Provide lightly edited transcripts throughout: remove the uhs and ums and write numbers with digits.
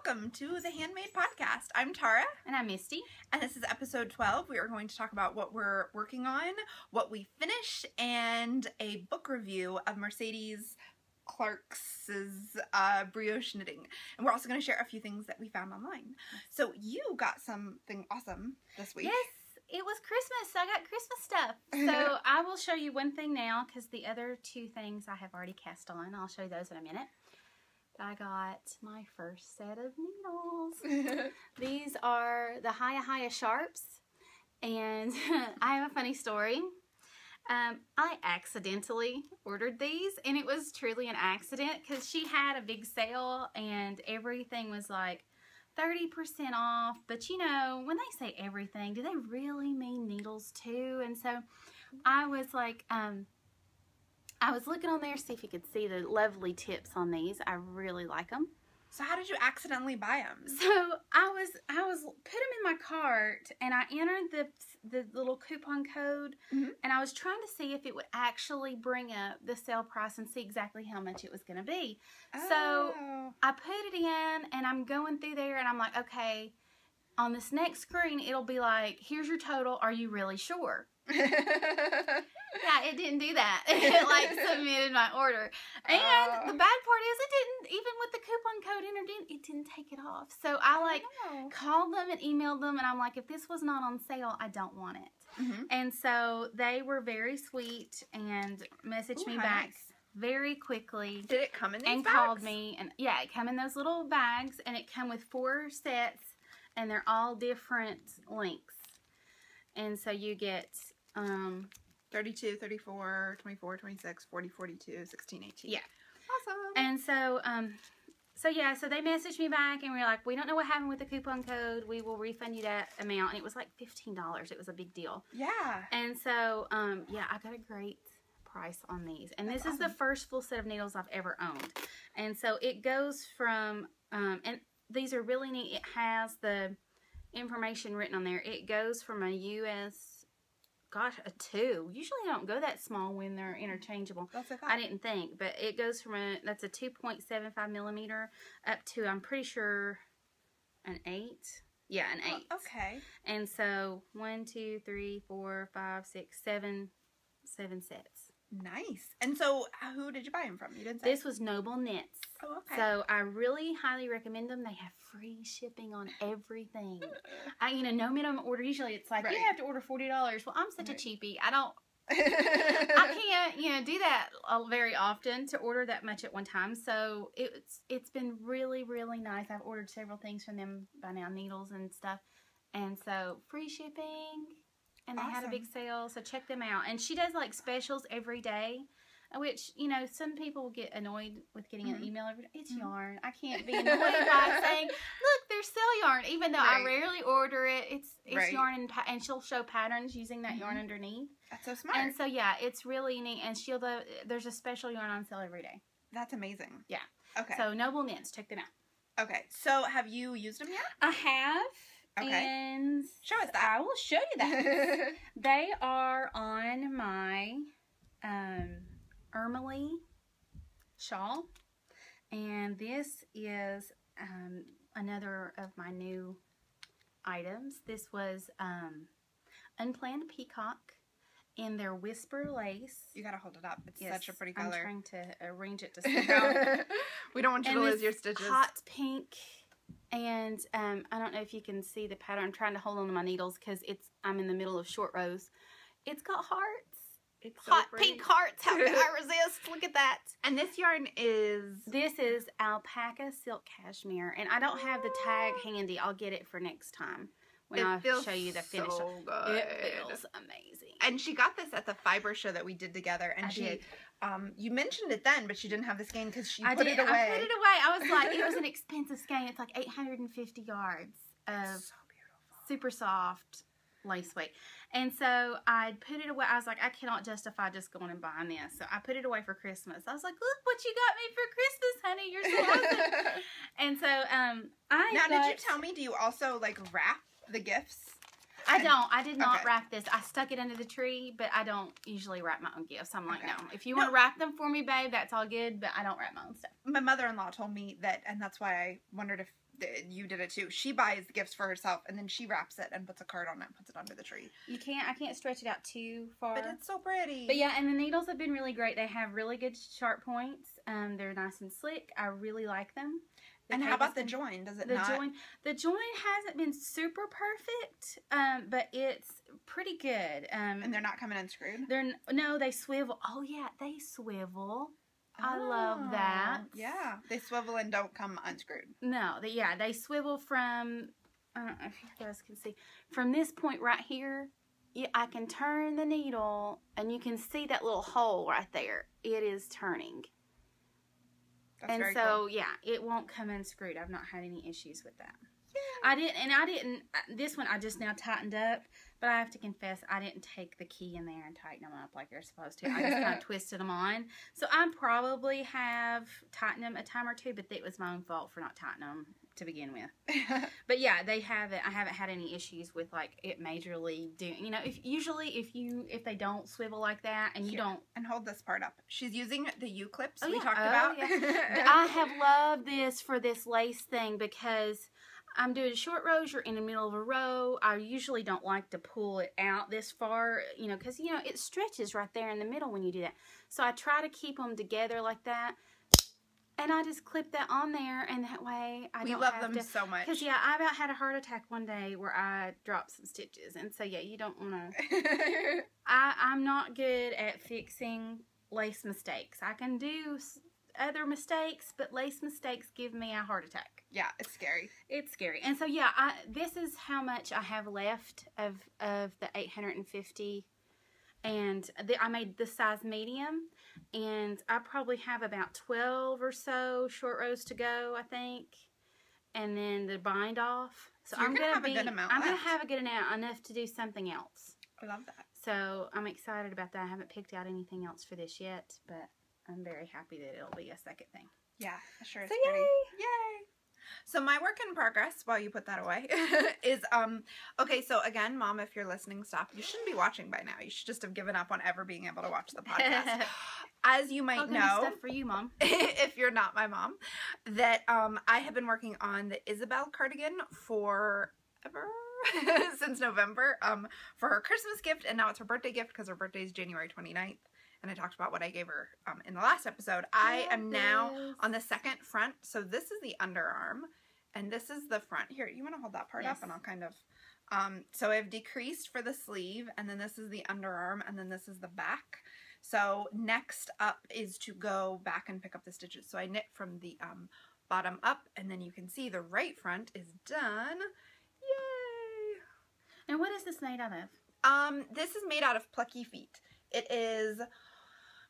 welcome to the Handmade Podcast. I'm Tara. And I'm Misty. And this is episode 12. We are going to talk about what we're working on, what we finished, and a book review of Mercedes Clark's brioche knitting. And we're also going to share a few things that we found online. So you got something awesome this week. Yes, it was Christmas, so I got Christmas stuff. So I will show you one thing now, because the other two things I have already cast on. I'll show you those in a minute. I got my first set of needles. These are the Hiya Sharps, and I have a funny story. I accidentally ordered these, and it was truly an accident because she had a big sale and everything was like 30% off. But you know, when they say everything, do they really mean needles too? And so I was like, I was looking on there to see if you could see the lovely tips on these. I really like them. So how did you accidentally buy them? So I was put them in my cart, and I entered the little coupon code, and I was trying to see if it would actually bring up the sale price and see exactly how much it was going to be. Oh. So I put it in, and I'm going through there, and I'm like, okay, on this next screen, it'll be like, here's your total. Are you really sure? Yeah, it didn't do that. It like submitted my order. And the bad part is it didn't, even with the coupon code entered in, it didn't take it off. So I like called them and emailed them, and I'm like, if this was not on sale, I don't want it. And so they were very sweet and messaged me back very quickly. Did it come in these and bags? Called me, and yeah, it come in those little bags, and it come with 4 sets, and they're all different lengths. And so you get 32, 34, 24, 26, 40, 42, 16, 18. Yeah. Awesome. And so, so they messaged me back, and we were like, we don't know what happened with the coupon code. We will refund you that amount. And it was like $15. It was a big deal. Yeah. And so, yeah, I got a great price on these. And this is the first full set of needles I've ever owned. And so it goes from, and these are really neat. It has the information written on there. It goes from a US, gosh, a 2. Usually I don't go that small when they're interchangeable. That's okay. I didn't think, but it goes from that's a 2.75 millimeter up to, I'm pretty sure, an 8. Yeah, an 8. Okay. And so 1, 2, 3, 4, 5, 6, 7 sets. Nice. And so who did you buy them from? You didn't say. This was Noble Knits. Oh, okay. So I really highly recommend them. They have free shipping on everything. No minimum order. Usually it's like, you have to order $40. Well, I'm such a cheapie. I can't, do that very often to order that much at one time. So it's been really, really nice. I've ordered several things from them by now, needles and stuff. And so free shipping. And they had a big sale, so check them out. And she does like specials every day, which, some people get annoyed with getting an email every day. It's yarn. I can't be annoyed by saying, look, there's sale yarn. Even though I rarely order it, it's yarn, and she'll show patterns using that yarn underneath. That's so smart. And so, yeah, it's really neat. And there's a special yarn on sale every day. That's amazing. Yeah. Okay. So Noble Knits, check them out. Okay. So have you used them yet? I have. Okay. And show us that. I will show you that. They are on my Ermely shawl. And this is another of my new items. This was Unplanned Peacock in their Whisper Lace. You gotta hold it up. It's such a pretty color. I'm trying to arrange it to see how. We don't want you to lose your stitches. Hot pink. And I don't know if you can see the pattern. I'm trying to hold on to my needles because I'm in the middle of short rows. It's got hearts. It's so hot pretty. pink hearts. How can I resist? Look at that. And this yarn is... This is alpaca silk cashmere. And I don't have the tag handy. I'll get it for next time when I show you the finish. So good. It feels amazing. And she got this at the fiber show that we did together. And you mentioned it then, but she didn't have the skein because she put it away. I put it away. I was like, it was an expensive skein. It's like 850 yards of so beautiful, super soft lace weight. And so I put it away. I was like, I cannot justify just going and buying this. So I put it away for Christmas. I was like, look what you got me for Christmas, honey. You're so awesome. And so did you tell me, do you also like wrap the gifts? I don't. I did not wrap this. I stuck it under the tree, but I don't usually wrap my own gifts. I'm like, no. If you want to wrap them for me, babe, that's all good, but I don't wrap my own stuff. My mother-in-law told me that, and that's why I wondered if you did it too. She buys the gifts for herself, and then she wraps it and puts a card on it and puts it under the tree. I can't stretch it out too far. But it's so pretty. But yeah, and the needles have been really great. They have really good sharp points. They're nice and slick. I really like them. And how about the join? Does it the not? The join hasn't been super perfect, but it's pretty good. And they're not coming unscrewed? No, they swivel. Oh yeah, they swivel. I love that. Yeah, they swivel and don't come unscrewed. No, they swivel from, I don't know if you guys can see, from this point right here, I can turn the needle and you can see that little hole right there. It is turning. That's very cool. Yeah, it won't come unscrewed. I've not had any issues with that. Yeah. This one I just now tightened up, but I have to confess, I didn't take the key in there and tighten them up like you're supposed to. I just kind of twisted them on. So I probably have tightened them a time or two, but it was my own fault for not tightening them to begin with. But yeah, I haven't had any issues with like it majorly doing, if they don't swivel like that and you don't. And hold this part up. She's using the U-clips we talked about. Yeah. I have loved this for this lace thing because I'm doing short rows, you're in the middle of a row. I usually don't like to pull it out this far, because, it stretches right there in the middle when you do that. So I try to keep them together like that. And I just clip that on there, and that way I don't have to. We love them so much. Because, I about had a heart attack one day where I dropped some stitches. And so, you don't want to. I'm not good at fixing lace mistakes. I can do other mistakes, but lace mistakes give me a heart attack. Yeah, it's scary. It's scary. And so, this is how much I have left of the 850. And I made the size medium. And I probably have about 12 or so short rows to go, I think. And then the bind off. So I'm going to have a good amount I'm going to have a good amount, enough to do something else. I love that. So I'm excited about that. I haven't picked out anything else for this yet, but I'm very happy that it'll be a second thing. Yeah, sure. It's pretty. Yay! So my work in progress, while you put that away, is, okay, so again, Mom, if you're listening, stop. You shouldn't be watching by now. You should just have given up on ever being able to watch the podcast. As you might know, stuff for you, Mom. If you're not my mom, that I have been working on the Isabelle cardigan forever, since November, for her Christmas gift, and now it's her birthday gift because her birthday is January 29th. And I talked about what I gave her in the last episode. I am now on the second front. So this is the underarm. And this is the front. Here, you want to hold that part up? And I'll kind of... so I've decreased for the sleeve. And then this is the underarm. And then this is the back. So next up is to go back and pick up the stitches. So I knit from the bottom up. And then you can see the right front is done. Yay! And what is this made out of? This is made out of plucky feet. It is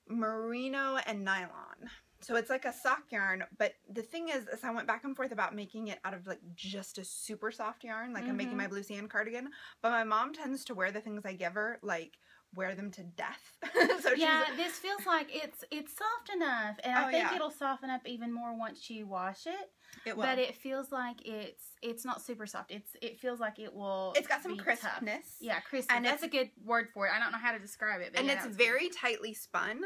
merino and nylon. So it's like a sock yarn, but the thing is I went back and forth about making it out of like just a super soft yarn, like I'm making my blue sand cardigan, but my mom tends to wear the things I give her, like wear them to death. So this feels like it's soft enough, and I think it'll soften up even more once you wash it. It will. But it feels like it's not super soft. It feels like it will. It's got some crispness. Tough. Yeah, crispness. And that's a good word for it. I don't know how to describe it. But and it's very tightly spun.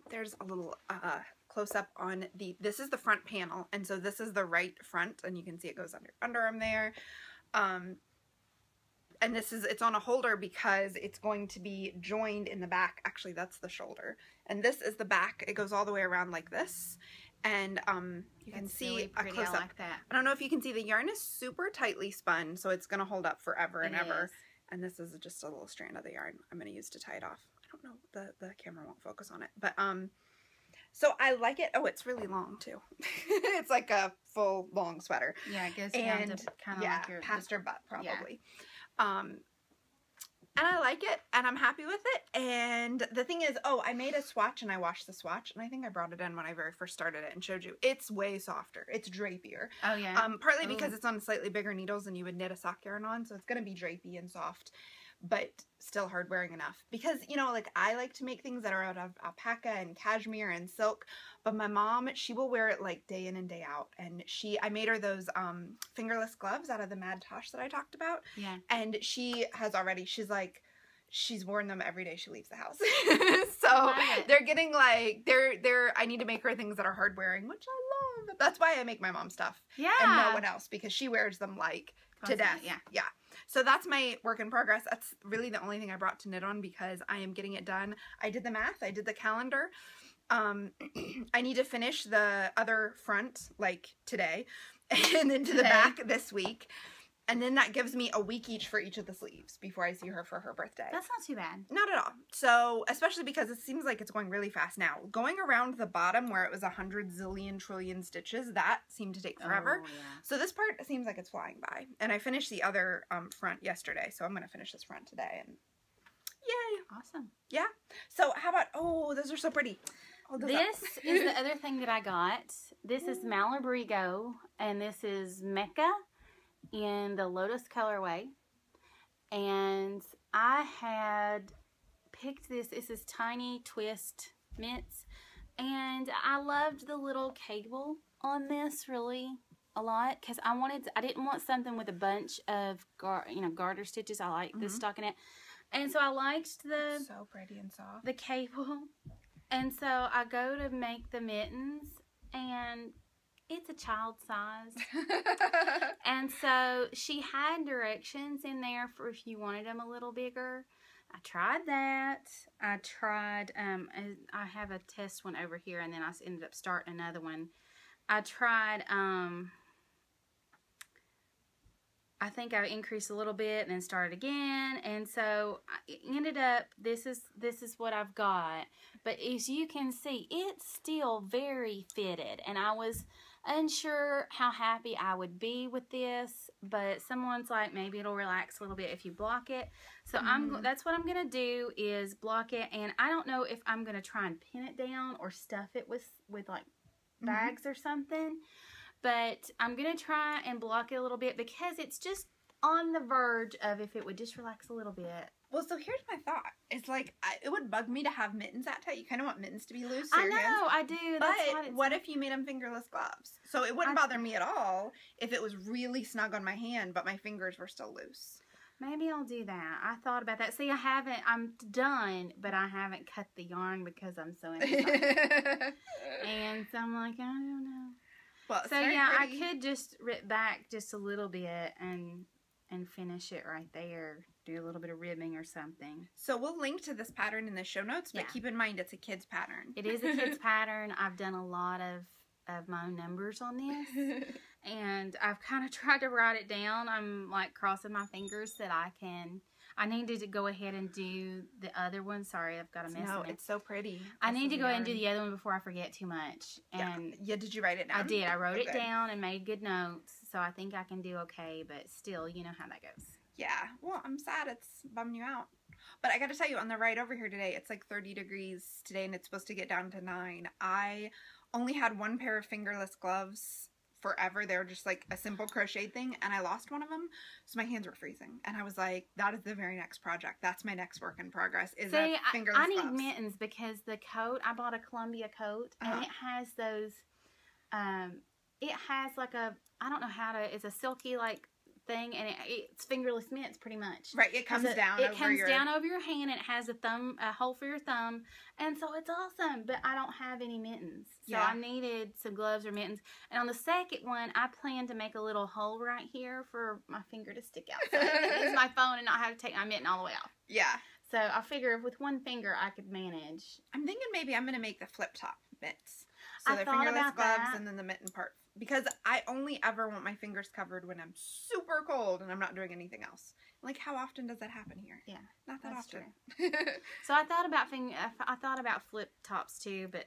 There's a little close up on this is the front panel, and so this is the right front, and you can see it goes under underarm there. And it's on a holder because it's going to be joined in the back. Actually, that's the shoulder. And this is the back. It goes all the way around like this. And you can see really a close up. Like that. I don't know if you can see, the yarn is super tightly spun, so it's going to hold up forever and ever. And this is just a little strand of the yarn I'm going to use to tie it off. I don't know, the camera won't focus on it. But so I like it. Oh, it's really long too. It's like a full long sweater. Yeah, it goes down to kind of like your past her butt probably. Yeah. And I like it, and I'm happy with it. And the thing is, I made a swatch, and I washed the swatch, and I think I brought it in when I very first started it and showed you. It's way softer. It's drapier. Oh, yeah. Partly because it's on slightly bigger needles than you would knit a sock yarn on, so it's going to be drapey and soft, but still hard wearing enough. Because, like, I like to make things that are out of alpaca and cashmere and silk, but my mom, she will wear it, like, day in and day out. And I made her those fingerless gloves out of the Mad Tosh that I talked about. Yeah. And she's like, she's worn them every day she leaves the house. So they're getting like, I need to make her things that are hard wearing, which I love. That's why I make my mom stuff. Yeah. And no one else, because she wears them like to death. Yeah. Yeah. So that's my work in progress. That's really the only thing I brought to knit on because I am getting it done. I did the math. I did the calendar. I need to finish the other front like today and then to the back this week. And then that gives me a week each for each of the sleeves before I see her for her birthday. That's not too bad. Not at all. So, especially because it seems like it's going really fast now. Going around the bottom where it was 100 zillion trillion stitches, that seemed to take forever. Oh, yeah. So this part seems like it's flying by. And I finished the other front yesterday, so I'm going to finish this front today. And yay! Awesome. Yeah. So how about, oh, those are so pretty. This is the other thing that I got. This is Malabrigo, and this is Mecca in the Lotus colorway. And I had picked this. This is Tiny Twist Mitts. And I loved the little cable on this really a lot because I didn't want something with a bunch of garter stitches. I like this stockinette. And so I liked so pretty and soft. The cable. And so I go to make the mittens, and it's a child size. And so she had directions in there for if you wanted them a little bigger. I tried that. I tried, I have a test one over here, and then I ended up starting another one. I tried, I think I increased a little bit and then started again, and so I ended up, this is what I've got, but as you can see, it's still very fitted, and I was unsure how happy I would be with this, but someone's like, maybe it'll relax a little bit if you block it, so that's what I'm going to do, is block it, and I don't know if I'm going to try and pin it down or stuff it with like bags or something. But I'm going to try and block it a little bit because it's just on the verge of if it would just relax a little bit. Well, so here's my thought. It's like, it would bug me to have mittens that tight. You kind of want mittens to be loose. I know, I do. But what if you made them fingerless gloves? So it wouldn't bother me at all if it was really snug on my hand, but my fingers were still loose. Maybe I'll do that. I thought about that. See, I'm done, but I haven't cut the yarn because I'm so indecisive. And so I'm like, I don't know. Well, so yeah, pretty. I could just rip back just a little bit and finish it right there. Do a little bit of ribbing or something. So we'll link to this pattern in the show notes, but keep in mind it's a kid's pattern. It is a kid's pattern. I've done a lot of my own numbers on this, and I've kind of tried to write it down. I'm like crossing my fingers that I needed to go ahead and do the other one. Sorry, I've got a mess. No, it's so pretty. I need to go ahead and do the other one before I forget too much. And yeah, did you write it down? I did. I wrote it down and made good notes, so I think I can do okay, but still, you know how that goes. Yeah, well, I'm sad it's bumming you out. But I got to tell you, on the ride over here today, it's like 30 degrees today, and it's supposed to get down to 9. I only had one pair of fingerless gloves forever. They were just like a simple crochet thing, and I lost one of them, so my hands were freezing. And I was like, that is the very next project. That's my next work in progress, is a fingerless I need gloves. mittens because the coat, I bought a Columbia coat, and it has those, it has like a, I don't know how to, it's a silky like thing, and it's fingerless mitts pretty much. Right, it comes down over your hand, and it has a hole for your thumb, and so it's awesome, but I don't have any mittens. So I needed some gloves or mittens. And on the second one, I plan to make a little hole right here for my finger to stick out. So I can use my phone and not have to take my mitten all the way off. Yeah. So I figure with one finger I could manage. I'm thinking maybe I'm going to make the flip top mitts. So they're fingerless gloves and then the mitten part. Because I only ever want my fingers covered when I'm super cold and I'm not doing anything else. Like, how often does that happen here? Yeah, not that often. So I thought about flip tops too, but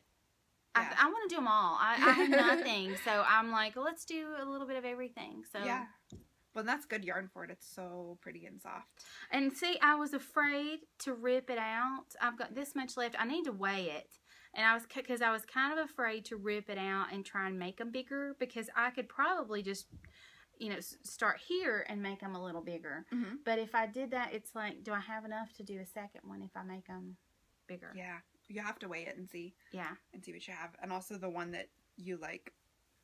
I want to do them all. I have nothing, so I'm like, well, let's do a little bit of everything. So yeah. Well, that's good yarn for it. It's so pretty and soft. And see, I was afraid to rip it out. I've got this much left. I need to weigh it. And I was kind of afraid to rip it out and try and make them bigger, because I could probably just, start here and make them a little bigger. Mm-hmm. But if I did that, it's like, do I have enough to do a second one if I make them bigger? Yeah. You have to weigh it and see. Yeah. And see what you have. And also the one that you, like,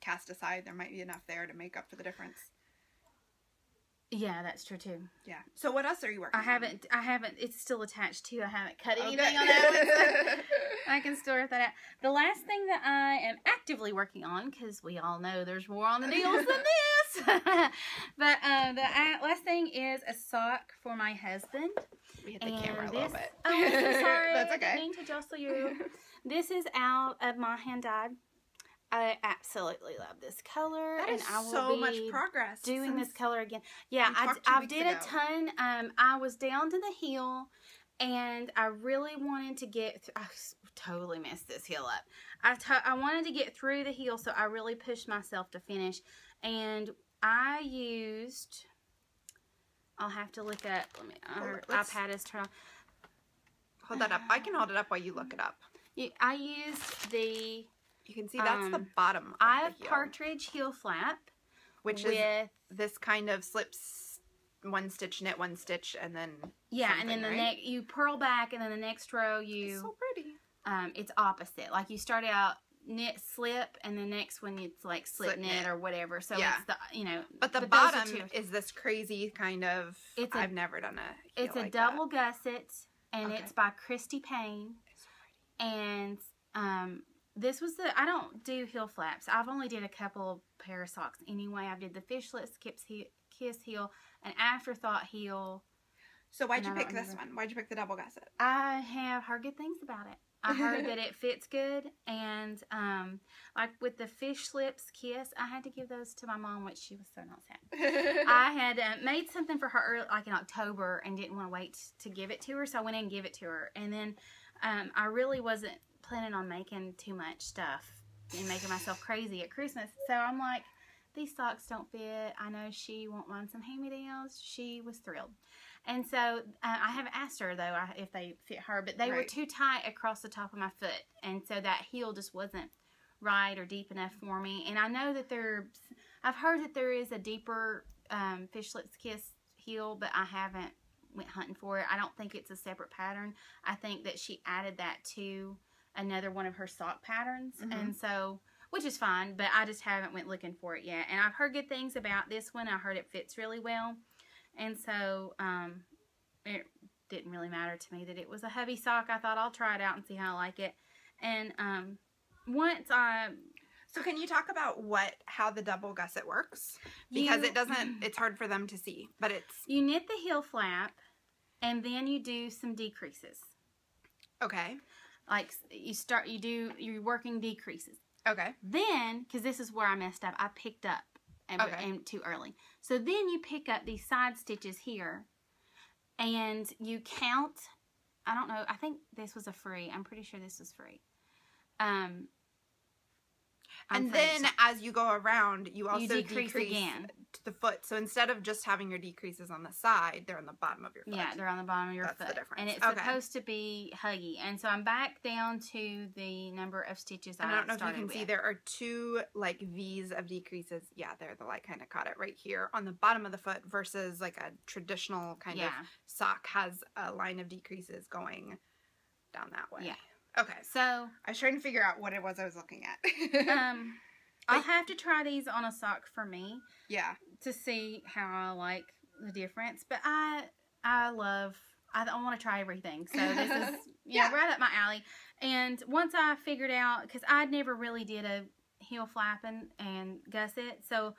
cast aside, there might be enough there to make up for the difference. Yeah, that's true too. Yeah. So what else are you working on? I haven't, it's still attached too. I haven't cut anything on that one. So I can still work that out. The last thing that I am actively working on, because we all know there's more on the deals than this. But the last thing is a sock for my husband. We hit the camera a little bit. Oh, I'm so sorry. That's okay. I didn't mean to jostle you. This is out of my hand-dyed. I absolutely love this color. That is and I will so be much progress. doing this color again. Yeah, I did a ton. I was down to the heel, and I really wanted to get. I totally messed this heel up. I wanted to get through the heel, so I really pushed myself to finish. And I used. I'll have to look up. Let me. Our iPad is turned on. Hold that up. I can hold it up while you look it up. I used the. You can see that's the bottom of I have the heel. partridge heel flap. Which is this kind of slips one stitch, knit one stitch, and then and then the next you purl back, and then the next row you. It's so pretty. It's opposite. Like you start out knit slip, and the next one it's like slip knit or whatever. So it's the But the bottom is this crazy kind of. I've never done a heel It's a double gusset, and it's by Christy Payne. It's so pretty. And this was I don't do heel flaps. I've only did a couple pair of socks anyway. I did the fishlets, kiss heel, and afterthought heel. So why'd you pick this one? Why'd you pick the double gusset? I have heard good things about it. I heard that it fits good, and like with the fish lips kiss, I had to give those to my mom, which she was so not sad. I had made something for her early, like in October, and didn't want to wait to give it to her, so I went in and gave it to her. And then I really wasn't planning on making too much stuff and making myself crazy at Christmas, so I'm like, these socks don't fit. I know she won't want some hand-me-downs. She was thrilled. And so I haven't asked her, though, if they fit her, but they were too tight across the top of my foot, and so that heel just wasn't right or deep enough for me. And I know that I've heard that there is a deeper Fishlets Kiss heel, but I haven't went hunting for it. I don't think it's a separate pattern. I think that she added that to another one of her sock patterns, and so, which is fine, but I just haven't went looking for it yet. And I've heard good things about this one. I heard it fits really well, and so it didn't really matter to me that it was a hubby sock. I thought I'll try it out and see how I like it. And so can you talk about how the double gusset works? Because it's hard for them to see, but you knit the heel flap, and then you do some decreases. Okay. Like you're working decreases. Okay. Then, because this is where I messed up, I picked up and too early. So then you pick up these side stitches here, and you count. I don't know. I think this was I'm pretty sure this was free. And then as you go around, you also decrease again to the foot. So instead of just having your decreases on the side, they're on the bottom of your foot. Yeah, they're on the bottom of your foot. That's the difference. And it's supposed to be huggy. And so I'm back down to the number of stitches I don't know if you can see, there are two like V's of decreases. Yeah, they're the like kind of caught it right here on the bottom of the foot versus like a traditional kind of sock has a line of decreases going down that way. Yeah. Okay, so I was trying to figure out what it was I was looking at. I'll have to try these on a sock for me. Yeah. To see how I like the difference. But I want to try everything. So this is right up my alley. And once I figured out, because I'd never really did a heel flapping and gusset. So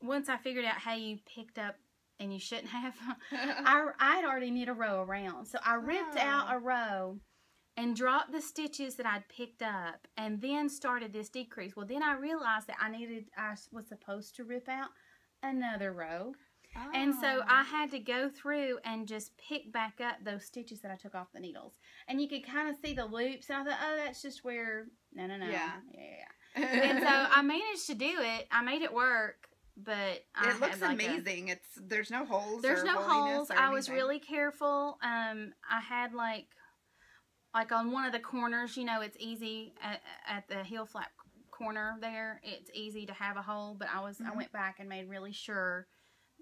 once I figured out how you picked up, and you shouldn't have, I'd already knit a row around. So I ripped out a row and dropped the stitches that I'd picked up, and then started this decrease. Well, then I realized that I was supposed to rip out another row. Oh. And so I had to go through and just pick back up those stitches that I took off the needles. And you could kind of see the loops. And I thought, oh, that's just where, no. Yeah. And so I managed to do it. I made it work. But it looks amazing. There's no holes. There's no holes. I was really careful. I had like on one of the corners, it's easy at the heel flap corner there. It's easy to have a hole, but I went back and made really sure,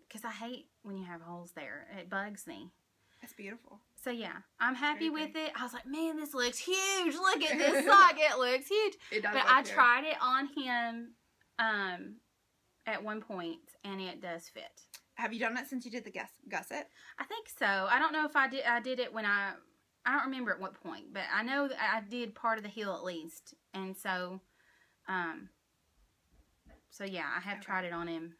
because I hate when you have holes there. It bugs me. That's beautiful. So yeah, I'm happy with it. I was like, man, this looks huge. Look at this sock. It looks huge. It does. But I tried it on him at one point, and it does fit. Have you done it since you did the gusset? I think so. I don't know if I did it when I don't remember at what point, but I know that I did part of the heel at least. And so, yeah, I have tried it on him.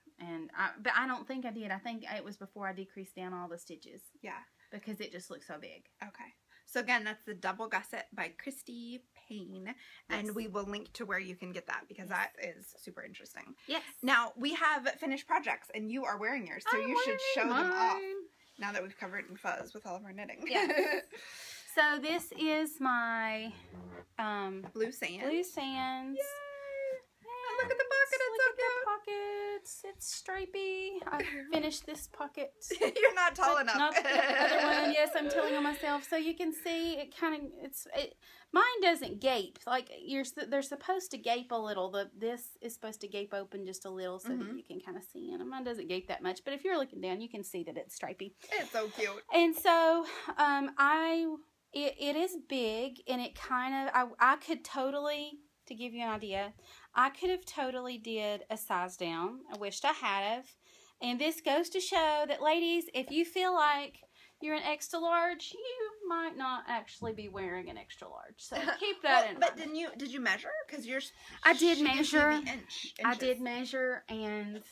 But I don't think I did. I think it was before I decreased down all the stitches. Yeah. Because it just looks so big. Okay. So again, that's the double gusset by Christy Payne. Yes. And we will link to where you can get that because that is super interesting. Yes. Now, we have finished projects and you are wearing yours. So you should show them off now that we've covered in fuzz with all of our knitting. Yeah. So this is my Blue Sands. Blue Sands. Yay! Look at the pocket. It's so cute. Pockets. It's stripy. I finished this pocket. You're not tall enough. Not the other one. Yes, I'm telling on myself. So you can see it kind of. Mine doesn't gape. Like they're supposed to gape a little. This is supposed to gape open just a little so that you can kind of see. And mine doesn't gape that much. But if you're looking down, you can see that it's stripy. It's so cute. And so it is big, and it kind of I could totally. To give you an idea, I could have totally did a size down. I wished I had have. And this goes to show that, ladies, if you feel like you're an extra large, you might not actually be wearing an extra large. So keep that in mind. But did you measure? Because I did measure. I did measure, and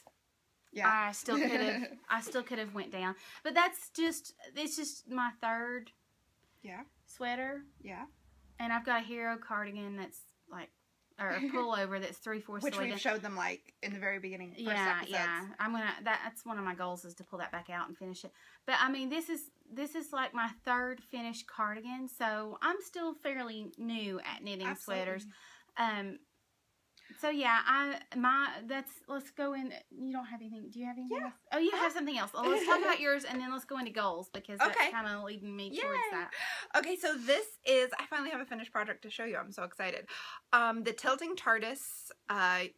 I still could have went down. But it's just my third sweater. Yeah. And I've got a hero cardigan that's like. Or a pullover that's 3/4 which we've showed them like in the very beginning. Yeah. That's one of my goals is to pull that back out and finish it. But I mean, this is like my third finished cardigan, so I'm still fairly new at knitting sweaters. So yeah, let's go in. You don't have anything. Do you have anything else? Oh, you have something else. Well, let's talk about yours and then let's go into goals because that's kind of leading me towards that. Okay, so this is, I finally have a finished project to show you. I'm so excited. The Tilting TARDIS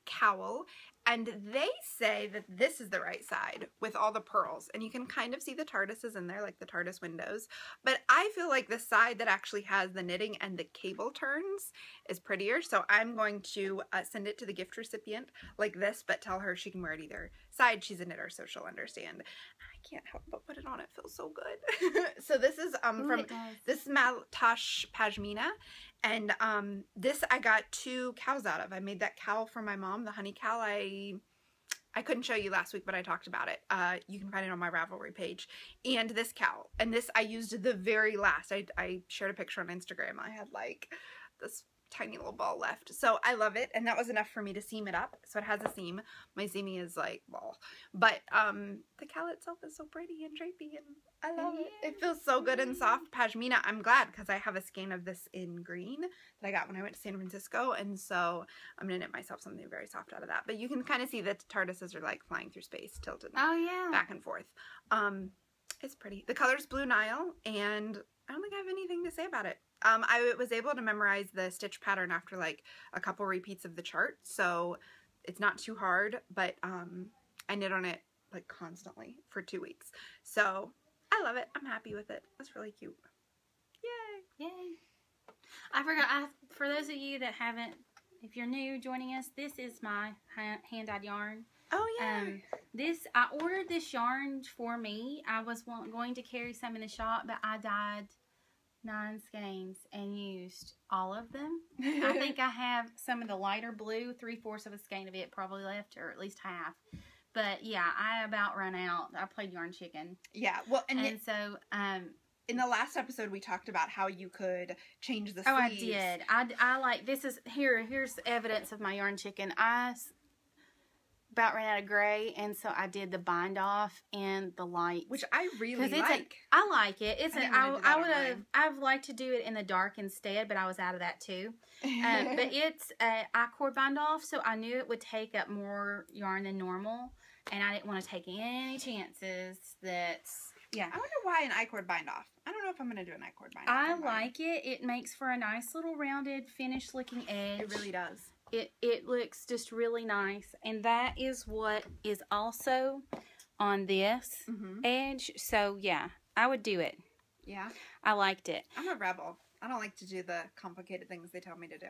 cowl. And they say that this is the right side with all the pearls. And you can kind of see the TARDISes in there, like the TARDIS windows. But I feel like the side that actually has the knitting and the cable turns is prettier. So I'm going to send it to the gift recipient like this, but tell her she can wear it either side. She's a knitter, so she'll understand. I can't help but put it on. It feels so good. So this is this is Maltosh Pashmina. And this I got 2 cows out of. I made that cowl for my mom, the honey cowl. I couldn't show you last week, but I talked about it. You can find it on my Ravelry page. And this cowl. And this I used the very last. I shared a picture on Instagram. I had like this tiny little ball left. So I love it. And that was enough for me to seam it up. So it has a seam. My seaming is like ball. But the cowl itself is so pretty and drapey and I love it. It feels so good and soft. Pashmina, I'm glad because I have a skein of this in green that I got when I went to San Francisco. And so I'm going to knit myself something very soft out of that. But you can kind of see that the TARDISes are like flying through space, tilted back and forth. It's pretty. The color's Blue Nile and I don't think I have anything to say about it. I was able to memorize the stitch pattern after like a couple repeats of the chart. So it's not too hard, but I knit on it like constantly for 2 weeks. So I love it. I'm happy with it. That's really cute. Yay. Yay. I forgot, for those of you that haven't, if you're new joining us, this is my hand-dyed yarn. Oh, yeah. I ordered this yarn for me. I was going to carry some in the shop, but I dyed 9 skeins and used all of them. I think I have some of the lighter blue, 3/4 of a skein of it probably left, or at least half. But yeah, I about run out. I played yarn chicken. Yeah, well, and so in the last episode we talked about how you could change the sleeves. Oh, I did. I like this is here's evidence of my yarn chicken. I about ran out of gray, and so I did the bind off and the light, which I really like. I like it. I've liked to do it in the dark instead, but I was out of that too. But it's I-cord bind off, so I knew it would take up more yarn than normal, and I didn't want to take any chances that. Yeah. I wonder why an I-cord bind off. I don't know if I'm going to do an I-cord bind off. I like it. It makes for a nice little rounded, finished looking edge. It really does. It looks just really nice. And that is what is also on this edge. So, yeah, I would do it. Yeah. I liked it. I'm a rebel. I don't like to do the complicated things they tell me to do.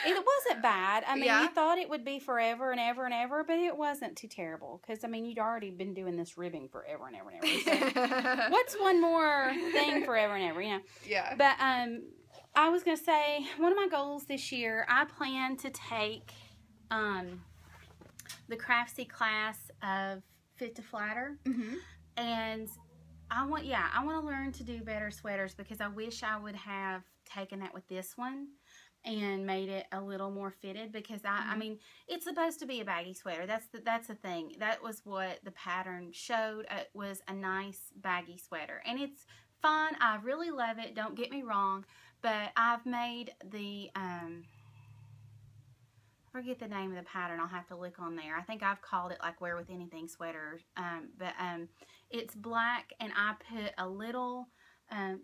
It wasn't bad. I mean, Yeah. you thought it would be forever and ever and ever, but it wasn't too terrible. Because, I mean, you'd already been doing this ribbing forever and ever and ever. So what's one more thing forever and ever, you know? Yeah. But I was going to say, one of my goals this year, I plan to take the Craftsy class of Fit to Flatter. Mm-hmm. And I want to learn to do better sweaters, because I wish I would have taken that with this one and made it a little more fitted, because I mean, it's supposed to be a baggy sweater. That's the thing. That was what the pattern showed. It was a nice baggy sweater, and it's fun. I really love it. Don't get me wrong, but I've made the I forget the name of the pattern. I'll have to look on there. I think I've called it like Wear With Anything sweater. But it's black, and I put a little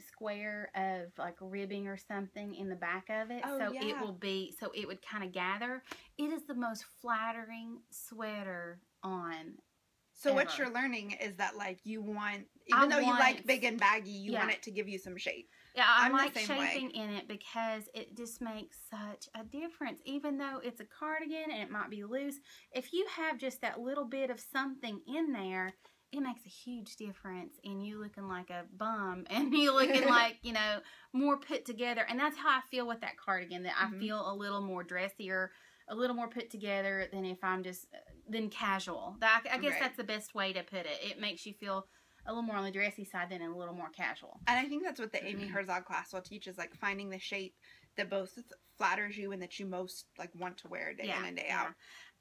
square of like ribbing or something in the back of it. Oh, so yeah. it would kind of gather. It is the most flattering sweater on. So ever. what you're learning is that, like, you want, even though you like big and baggy, you want it to give you some shape. Yeah, I I'm like the same shaping way. in it, because it just makes such a difference. Even though it's a cardigan and it might be loose, if you have just that little bit of something in there, it makes a huge difference in you looking like a bum and you looking like, you know, more put together. And that's how I feel with that cardigan, that I feel a little more dressier, a little more put together than if I'm just, than casual. I guess that's the best way to put it. It makes you feel a little more on the dressy side than a little more casual. And I think that's what the Amy Herzog class will teach, is like finding the shape that both flatters you and that you most like want to wear day in and day out.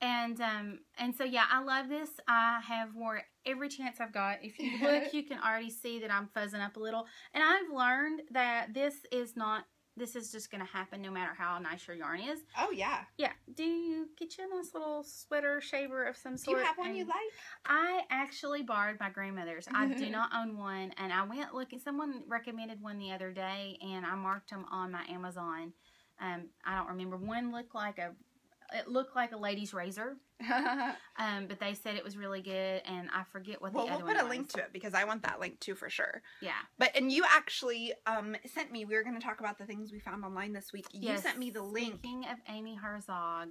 And so yeah, I love this. I have wore it every chance I've got. If you look, you can already see that I'm fuzzing up a little. And I've learned that this is just going to happen no matter how nice your yarn is. Oh, yeah. Yeah. Do you get you a nice little sweater shaver of some sort? Do you have one you like? I actually borrowed my grandmother's. I do not own one. And I went looking. Someone recommended one the other day, and I marked them on my Amazon. I don't remember. One looked like a lady's razor. But they said it was really good, and I forget what the other one was. We'll put a link to it, because I want that link too for sure. Yeah. And you actually sent me, we were going to talk about the things we found online this week. You sent me the link. Speaking of Amy Herzog,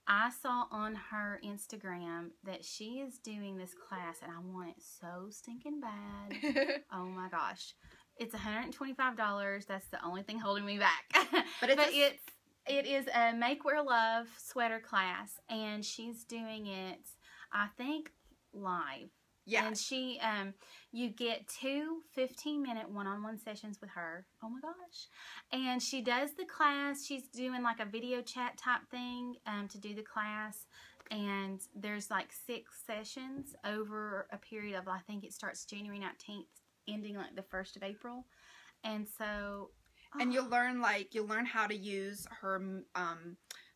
I saw on her Instagram that she is doing this class, and I want it so stinking bad. Oh my gosh. It's $125. That's the only thing holding me back. But it is a Make Wear Love sweater class, and she's doing it, I think, live. Yeah. And she, you get 2 15-minute one-on-one sessions with her. Oh my gosh. And she does the class. She's doing like a video chat type thing to do the class. And there's like 6 sessions over a period of, I think it starts January 19th, ending like the 1st of April. And so... And you'll learn how to use her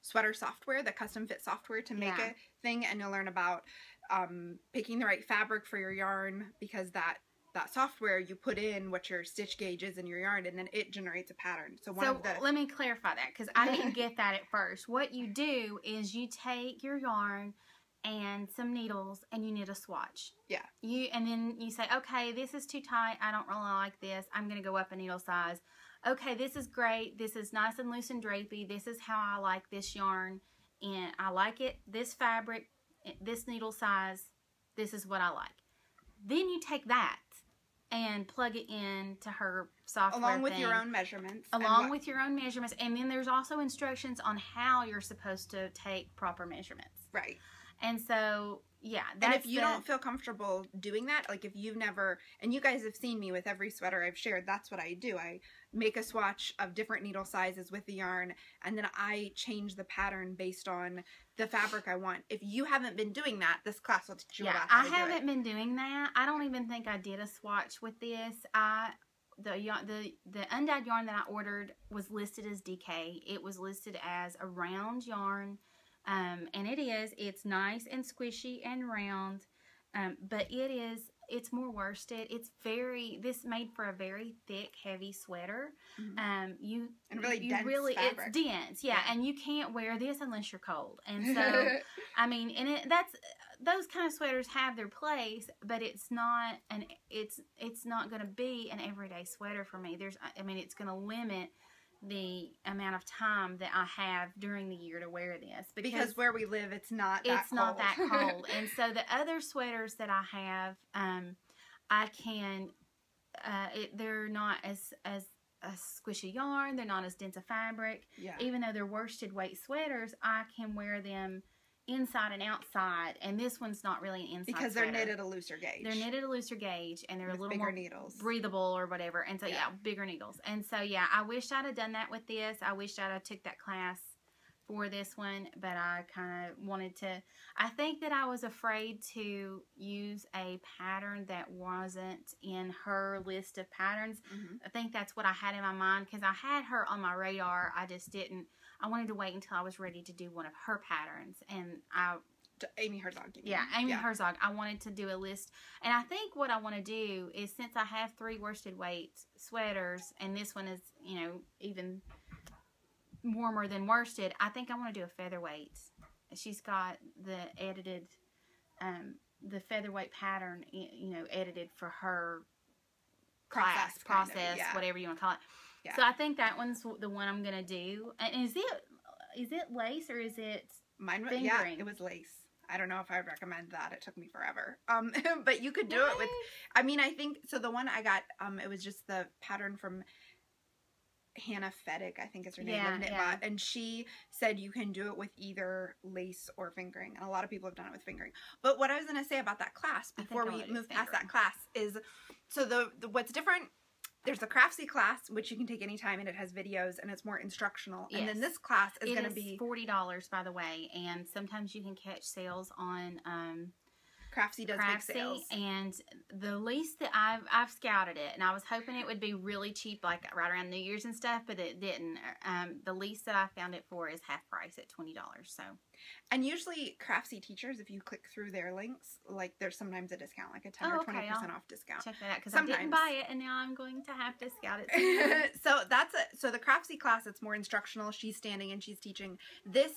sweater software, the custom fit software, to make a thing. And you'll learn about picking the right fabric for your yarn, because that software, you put in what your stitch gauge is in your yarn, and then it generates a pattern. So let me clarify that, because I didn't get that at first. What you do is you take your yarn and some needles, and you knit a swatch. Yeah. And then you say, okay, this is too tight. I don't really like this. I'm going to go up a needle size. Okay, this is great. This is nice and loose and drapey. This is how I like this yarn, and I like it. This fabric, this needle size, this is what I like. Then you take that and plug it in to her software along with your own measurements. With your own measurements. And then there's also instructions on how you're supposed to take proper measurements. Right. And so, yeah. And if you don't feel comfortable doing that, like if you've never, and you guys have seen me with every sweater I've shared, that's what I do. I make a swatch of different needle sizes with the yarn, and then I change the pattern based on the fabric I want. If you haven't been doing that, this class will teach you about how to do it. I haven't been doing that. I don't even think I did a swatch with this. The undyed yarn that I ordered was listed as DK. It was listed as a round yarn. And it's nice and squishy and round, but it's more worsted. This made for a very thick, heavy sweater. And really dense fabric. It's dense, yeah, and you can't wear this unless you're cold. And so, I mean, those kind of sweaters have their place, but it's not going to be an everyday sweater for me. It's going to limit the amount of time that I have during the year to wear this, because where we live, it's not that cold. And so the other sweaters that I have, I can, they're not as a squishy yarn. They're not as dense a fabric. Yeah. Even though they're worsted weight sweaters, I can wear them inside and outside, and this one's not really an inside because they're knitted a looser gauge. They're knitted a looser gauge, and they're with a little bigger more needles, breathable or whatever. And so bigger needles. And so I wish I'd have done that with this. I wish I'd have took that class for this one, but I kind of wanted to. I think that I was afraid to use a pattern that wasn't in her list of patterns. Mm-hmm. I think that's what I had in my mind, because I had her on my radar. I just didn't. I wanted to wait until I was ready to do one of her patterns, and Amy Herzog. Amy Herzog. I wanted to do a list, and I think what I want to do is, since I have 3 worsted weight sweaters, and this one is even warmer than worsted, I think I want to do a featherweight. She's got the edited, the featherweight pattern, edited for her process, whatever you want to call it. Yeah. So I think that one's the one I'm gonna do. And is it lace or is it fingering? Yeah, it was lace. I don't know if I would recommend that. It took me forever. But you could do it with. I think so. The one I got, it was just the pattern from Hannah Feddick, I think is her name, of Knitbot, and she said you can do it with either lace or fingering, and a lot of people have done it with fingering. But what I was going to say about that class before we move past that class is, so the what's different. There's the Craftsy class, which you can take anytime, and it has videos, and it's more instructional. Yes. And then this class is going to be $40, by the way, and sometimes you can catch sales on Craftsy does big sales. And the least that I've scouted it, and I was hoping it would be really cheap, like right around New Year's and stuff, but it didn't. The least that I found it for is half price at $20. So, and usually Craftsy teachers, if you click through their links, like there's sometimes a discount, like a 10 or 20% off discount. Check that out, because I didn't buy it, and now I'm going to have to scout it. So that's it. So the Craftsy class, it's more instructional. She's standing and she's teaching. This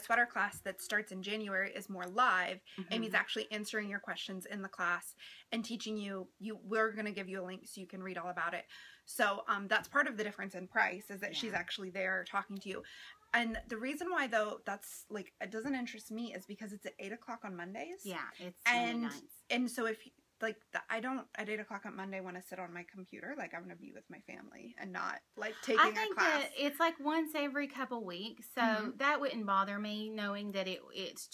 sweater class that starts in January is more live. Mm-hmm. Amy's actually answering your questions in the class and teaching you. We're going to give you a link so you can read all about it. So that's part of the difference in price, is that she's actually there talking to you. And the reason why, though, that's like, it doesn't interest me is because it's at 8 o'clock on Mondays. Yeah, it's really nice. And so if I don't at 8 o'clock on Monday want to sit on my computer. Like, I'm going to be with my family and not like taking a class. I think that it's like once every couple weeks, so that wouldn't bother me, knowing that it's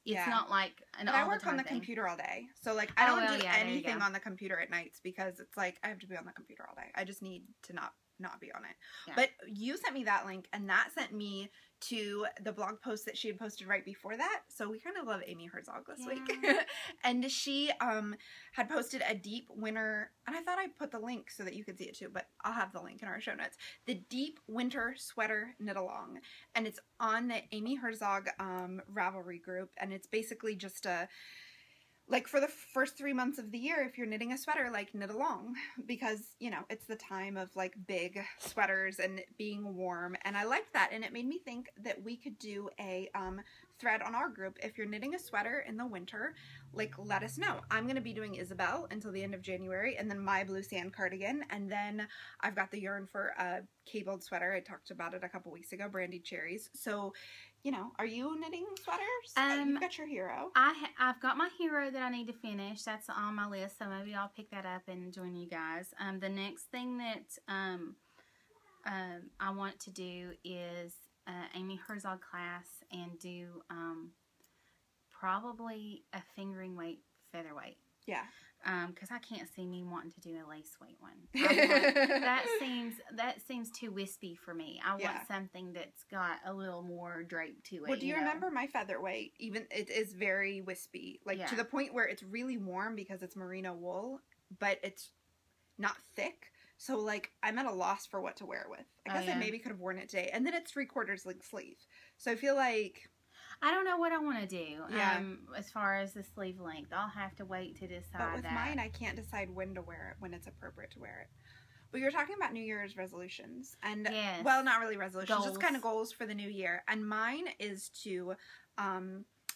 not like an all the time. I work on the computer all day, so like I don't do anything on the computer at nights, because it's like I have to be on the computer all day. I just need to not be on it. Yeah. But you sent me that link, and that sent me to the blog post that she had posted right before that. So we kind of love Amy Herzog this week. And she had posted a deep winter, and I thought I'd put the link so that you could see it too, but I'll have the link in our show notes. The deep winter sweater knit along, and it's on the Amy Herzog Ravelry group, and it's basically just like for the first 3 months of the year, if you're knitting a sweater, like knit along, because it's the time of like big sweaters and being warm, and I liked that, and it made me think that we could do a thread on our group. If you're knitting a sweater in the winter, like let us know. I'm going to be doing Isabelle until the end of January, and then my blue sand cardigan, and then I've got the yarn for a cabled sweater. I talked about it a couple weeks ago, Brandied Cherries. So are you knitting sweaters? You've got your hero. I've got my hero that I need to finish. That's on my list, so maybe I'll pick that up and join you guys. The next thing that I want to do is Amy Herzog class, and do probably a fingering weight featherweight. Yeah. Because I can't see me wanting to do a lace weight one. That seems too wispy for me. I want something that's got a little more drape to it. Well, do you remember my featherweight? Even it is very wispy, like to the point where it's really warm because it's merino wool, but it's not thick. So like I'm at a loss for what to wear it with. I guess I maybe could have worn it today, and then it's 3/4 length sleeve. So I feel like I don't know what I want to do as far as the sleeve length. I'll have to wait to decide. But with mine, I can't decide when to wear it, when it's appropriate to wear it. But you're talking about New Year's resolutions, and well, not really resolutions, just kind of goals for the new year. And mine is to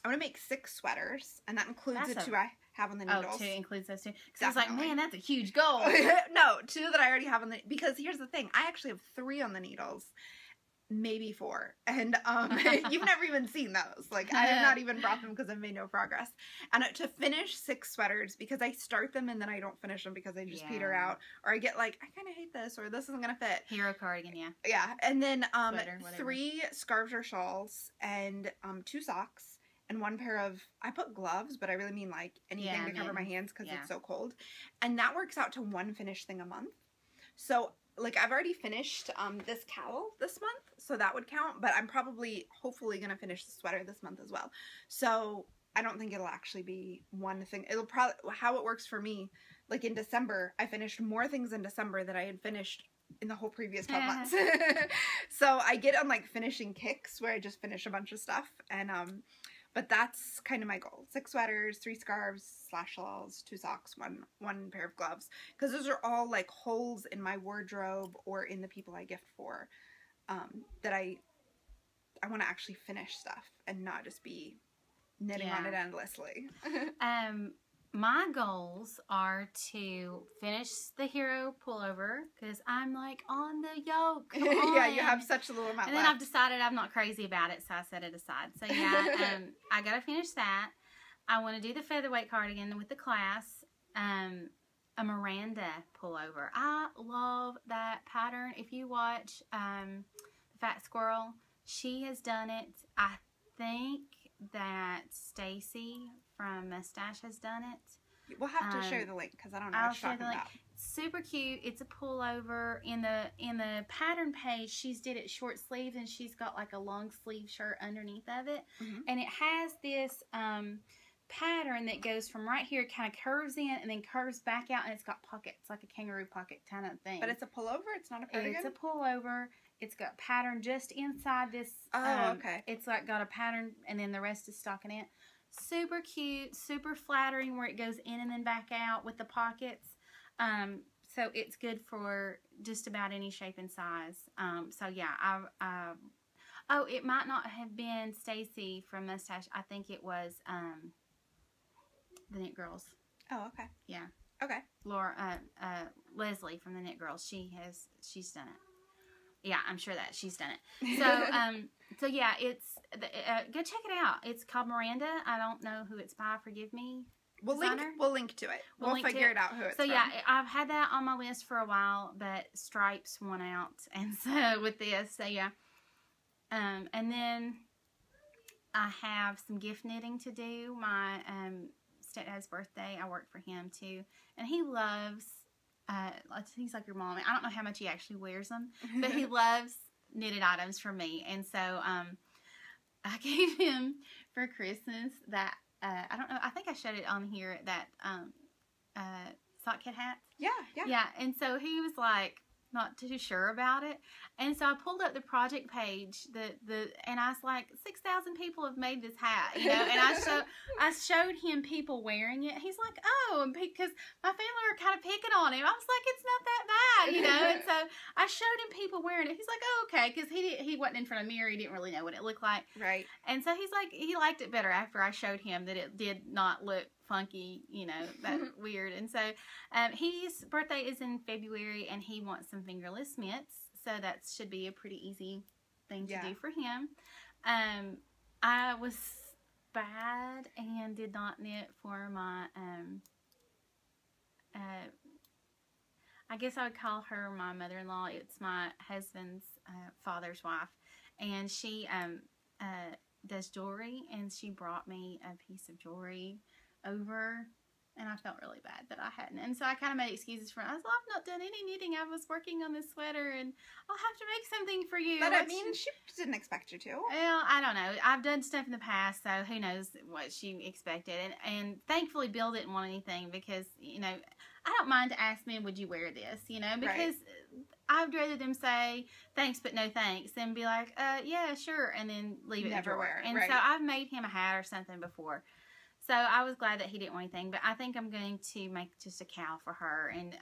I'm going to make 6 sweaters, and that includes That's the 2 I have on the needles. Oh, 2 includes those 2. Because I was like, man, that's a huge goal. No, 2 that I already have on the, because here's the thing, I actually have 3 on the needles, maybe 4, and you've never even seen those. Like, I have not even brought them because I've made no progress. And to finish 6 sweaters, because I start them and then I don't finish them because they just peter out, or I get like, I kind of hate this, or this isn't gonna fit. Hero cardigan, yeah. Yeah, and then Sweater, 3 scarves or shawls, and 2 socks. And 1 pair of, I put gloves, but I really mean like anything to cover my hands because it's so cold. And that works out to 1 finished thing a month. So, like, I've already finished this cowl this month, so that would count. But I'm probably, hopefully, going to finish the sweater this month as well. So, I don't think it'll actually be 1 thing. It'll probably, how it works for me, like in December, I finished more things in December than I had finished in the whole previous 12 months. So, I get on, like, finishing kicks where I just finish a bunch of stuff. And, but that's kind of my goal. 6 sweaters, 3 scarves / shawls, 2 socks, one pair of gloves. Because those are all like holes in my wardrobe or in the people I gift for, that I want to actually finish stuff and not just be knitting on it endlessly. My goals are to finish the hero pullover because I'm like on the yoke. Yeah, you have such a little amount and then left. I've decided I'm not crazy about it, so I set it aside. So yeah, I gotta finish that. I want to do the featherweight cardigan with the class. A Miranda pullover. I love that pattern. If you watch the Fat Squirrel, she has done it. I think that Stacy from Mustache has done it. We'll have to share the link because I don't know what you're talking about. Super cute. It's a pullover. In the pattern page, she's did it short sleeves and she's got like a long sleeve shirt underneath of it. And it has this pattern that goes from right here, kind of curves in and then curves back out, and it's got pockets, like a kangaroo pocket kind of thing. But it's a pullover? It's not a cardigan? It's a pullover. It's got pattern just inside this. Okay. It's like got a pattern and then the rest is stockinette. Super cute, super flattering where it goes in and then back out with the pockets. So it's good for just about any shape and size. So yeah, oh, it might not have been Stacy from Mustache. I think it was the Knit Girls. Oh, okay. Yeah. Okay. Leslie from the Knit Girls. She's done it. Yeah, I'm sure that she's done it. So, so yeah, it's go check it out. It's called Miranda. I don't know who it's by. Forgive me. We'll link to it. We'll figure it out who it's from. So yeah, I've had that on my list for a while, but stripes won out, and so with this, so yeah. And then I have some gift knitting to do. My stepdad's birthday, I work for him too, and he loves. He's like your mom. I don't know how much he actually wears them, but he loves knitted items from me. And so I gave him for Christmas that, I don't know, I think I showed it on here, that sock kit hat. Yeah. Yeah, and so he was like not too sure about it. And so I pulled up the project page, and I was like, 6,000 people have made this hat, you know, and I showed him people wearing it. He's like, oh, and because my family were kind of picking on him. I was like, it's not that bad, you know, and so I showed him people wearing it. He's like, oh, okay, because he wasn't in front of a mirror. He didn't really know what it looked like. Right. And so he's like, he liked it better after I showed him that it did not look funky, you know, that weird. And so his birthday is in February, and he wants some fingerless mitts, so that should be a pretty easy thing to do for him. I was bad and did not knit for my I guess I would call her my mother-in-law. It's my husband's father's wife, and she does jewelry, and she brought me a piece of jewelry over, and I felt really bad that I hadn't. And so I kind of made excuses for it. I was like, I've not done any knitting. I was working on this sweater, and I'll have to make something for you. But I mean, she didn't expect you to. Well, I don't know. I've done stuff in the past, so who knows what she expected. And thankfully, Bill didn't want anything because, you know, I don't mind to ask men, would you wear this? You know, because I'd rather them say thanks but no thanks than be like, yeah, sure, and then leave it in the drawer. And so I've made him a hat or something before. So I was glad that he didn't want anything, but I think I'm going to make just a cow for her, and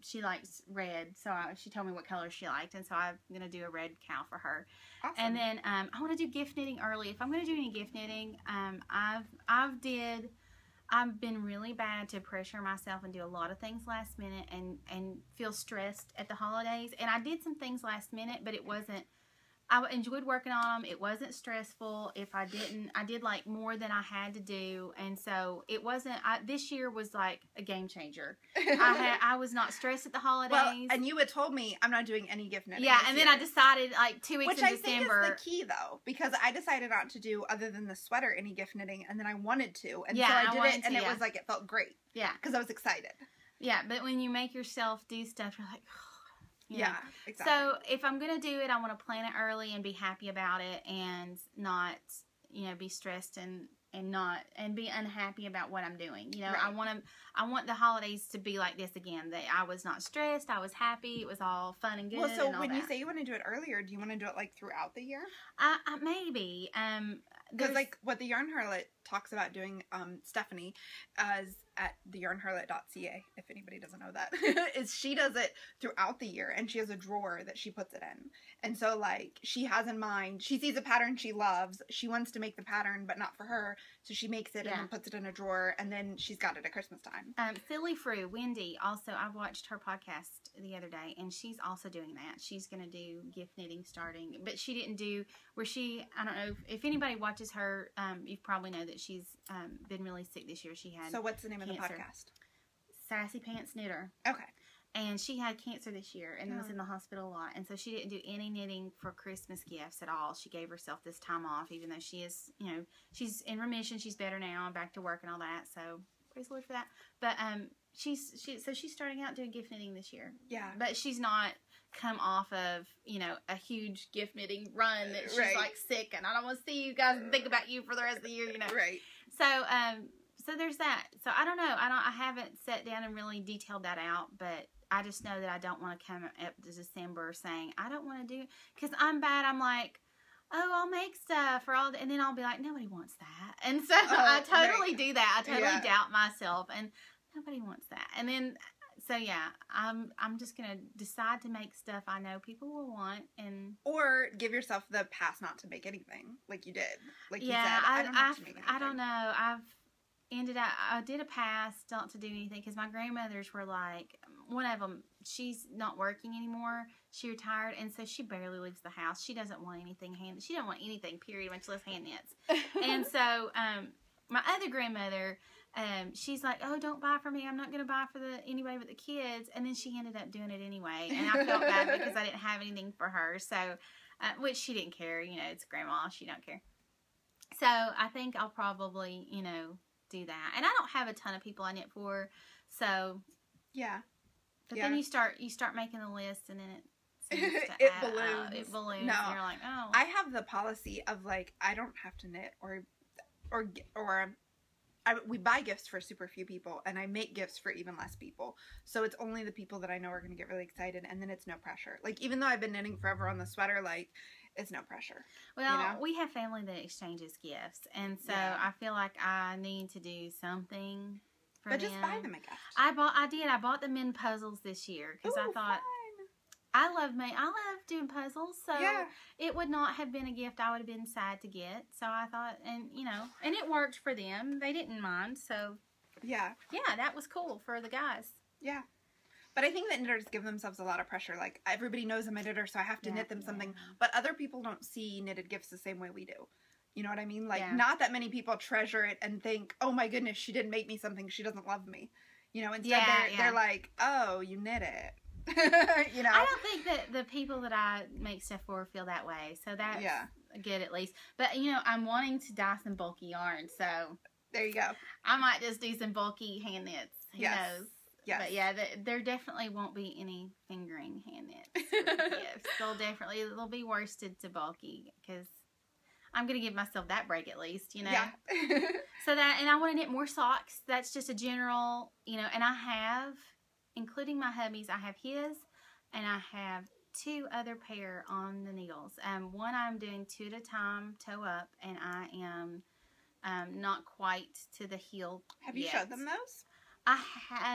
she likes red, so she told me what color she liked, and so I'm going to do a red cow for her. Awesome. And then I want to do gift knitting early. If I'm going to do any gift knitting, I've been really bad to pressure myself and do a lot of things last minute and feel stressed at the holidays, and I did some things last minute, but it wasn't. I enjoyed working on them. It wasn't stressful. If I didn't, I did like more than I had to do. And so it wasn't, this year was like a game changer. I was not stressed at the holidays. Well, and you had told me I'm not doing any gift knitting. Yeah, and then I decided like 2 weeks in December. Which I think is the key though, because I decided not to do other than the sweater any gift knitting, and then I wanted to. And so I did it, and it was like, it felt great. Yeah. Because I was excited. Yeah, but when you make yourself do stuff, you're like, yeah, exactly. So if I'm going to do it, I want to plan it early and be happy about it and not, be stressed and be unhappy about what I'm doing. Right. I want the holidays to be like this again. That I was not stressed. I was happy. It was all fun and good. Well, so when you say you want to do it earlier, do you want to do it like throughout the year? Maybe. Because like what the Yarn Harlot talks about doing, Stephanie, as at theyarnharlot.ca, if anybody doesn't know that, is she does it throughout the year, and she has a drawer that she puts it in. And so like she has in mind, she sees a pattern she loves, she wants to make the pattern, but not for her, so she makes it and then puts it in a drawer, and then she's got it at Christmas time. Silly Fru, Wendy, also, I watched her podcast the other day, and she's also doing that. She's going to do gift knitting starting, but she didn't do where I don't know if anybody watches her, you probably know that she's been really sick this year. She had. So what's the name of the podcast? Sassy Pants Knitter. Okay. And she had cancer this year and was in the hospital a lot. And so she didn't do any knitting for Christmas gifts at all. She gave herself this time off, even though she is, she's in remission. She's better now and back to work and all that. So praise the Lord for that. But she's starting out doing gift knitting this year. Yeah. But she's not come off of, a huge gift knitting run that she's like sick and I don't want to see you guys and think about you for the rest of the year, Right. So there's that. So I don't know. I haven't sat down and really detailed that out, but I just know that I don't want to come up to December saying I don't want to do, because I'm bad. I'm like, oh, I'll make stuff and then I'll be like, nobody wants that. And so I totally do that. I totally doubt myself, and nobody wants that. And then, so yeah, I'm just going to decide to make stuff I know people will want, or give yourself the pass not to make anything like you did. Like you said, I don't know. I did a pass not to do anything because my grandmothers were like, one of them, she's not working anymore. She retired, and so she barely leaves the house. She doesn't want anything handed. She doesn't want anything, period, much less hand knits. And so my other grandmother, she's like, oh, don't buy for me. I'm not going to buy for anybody but the kids. And then she ended up doing it anyway. And I felt bad because I didn't have anything for her. So, which she didn't care. It's grandma. She don't care. So I think I'll probably, do that. And I don't have a ton of people I knit for. So, yeah. But then you start making the list, and then it balloons. It balloons. No, and you're like, oh. I have the policy of like, I don't have to knit we buy gifts for super few people, and I make gifts for even less people. So it's only the people that I know are going to get really excited, and then it's no pressure. Like, even though I've been knitting forever on the sweater, like, it's no pressure. Well, we have family that exchanges gifts, and so I feel like I need to do something for them. But just buy them a gift. I bought them in puzzles this year because I thought, I love doing puzzles, so it would not have been a gift I would have been sad to get. So I thought, and it worked for them. They didn't mind, so yeah, that was cool for the guys. Yeah. But I think that knitters give themselves a lot of pressure. Like, everybody knows I'm a knitter, so I have to knit them something. But other people don't see knitted gifts the same way we do. You know what I mean? Like, not that many people treasure it and think, oh my goodness, she didn't make me something, she doesn't love me. Instead they're like, oh, you knit it. I don't think that the people that I make stuff for feel that way. So that's good at least. But, I'm wanting to dye some bulky yarn, so. There you go. I might just do some bulky hand knits. Who knows? Yes. But yeah, there definitely won't be any fingering hand knits for gifts. They'll be worsted to bulky because I'm going to give myself that break at least, Yeah. So and I want to knit more socks. That's just a general, and I have, including my hubby's, I have his, and I have 2 other pair on the needles. One I'm doing 2 at a time, toe up, and I am not quite to the heel. Have you showed them those?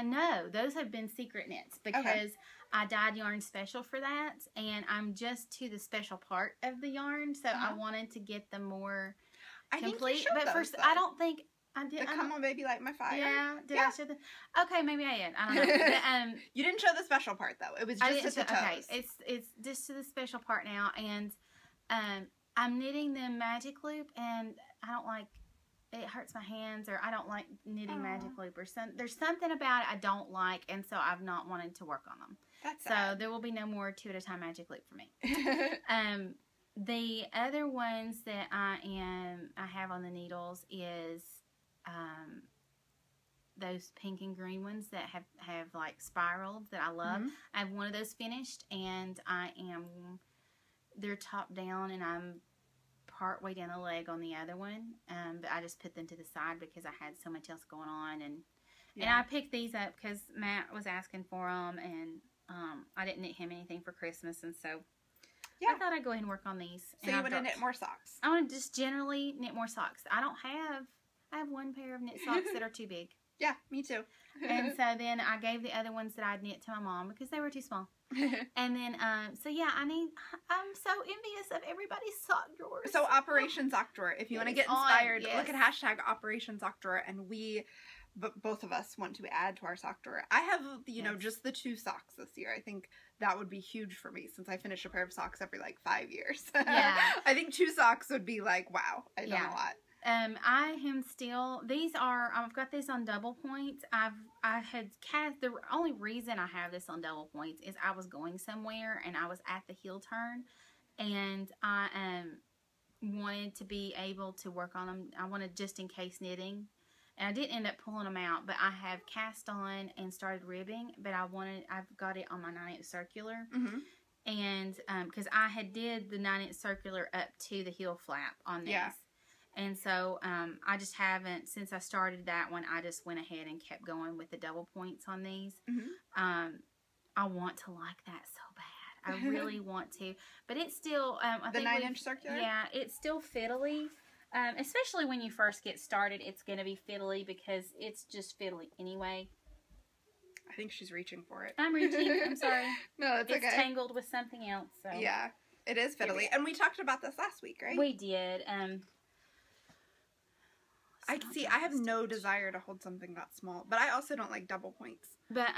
No, those have been secret knits because I dyed yarn special for that, and I'm just to the special part of the yarn, so I wanted to get them more complete. Think you showed but those, first, though. I don't think I did. The Come On Baby Light My Fire. Yeah, did I show them? Okay, maybe I did. I don't know. But, you didn't show the special part though. It was just at the toes. Okay, it's just to the special part now, and I'm knitting them magic loop, and I don't like. It hurts my hands, or I don't like knitting magic loop, or there's something about it I don't like, and so I've not wanted to work on them. That's sad. So there will be no more 2 at a time magic loop for me. The other ones that I have on the needles is those pink and green ones that have like spiraled that I love. I have one of those finished, and they're top down, and I'm part way down the leg on the other one, but I just put them to the side because I had so much else going on, and I picked these up because Matt was asking for them, and I didn't knit him anything for Christmas, and so I thought I'd go ahead and work on these. So you want to knit more socks? I want to just generally knit more socks. I have one pair of knit socks that are too big. Yeah, me too. And so then I gave the other ones that I'd knit to my mom because they were too small. And then, I'm so envious of everybody's sock drawers. So Operation Sock Drawer. If you want to get inspired, look at hashtag Operation Sock Drawer, and both of us want to add to our sock drawer. I have, just the 2 socks this year. I think that would be huge for me since I finish a pair of socks every like 5 years. Yeah. I think 2 socks would be like, wow, I've done a lot. I am still, I've got this on double points. The only reason I have this on double points is I was going somewhere and I was at the heel turn, and I wanted to be able to work on them. I wanted just in case knitting, and I didn't end up pulling them out, but I have cast on and started ribbing, but I've got it on my 9-inch circular. And, cause I had did the 9-inch circular up to the heel flap on these. And so, I just haven't, since I started that one, I just went ahead and kept going with the double points on these. I want to like that so bad. I really want to. But it's still, I think 9-inch circular? Yeah, it's still fiddly. Especially when you first get started, it's going to be fiddly because it's just fiddly anyway. I think she's reaching for it. I'm reaching. I'm sorry. No, it's okay. It's tangled with something else. So. Yeah, it is fiddly. And we talked about this last week, right? We did. I have no desire to hold something that small, but I also don't like double points. But,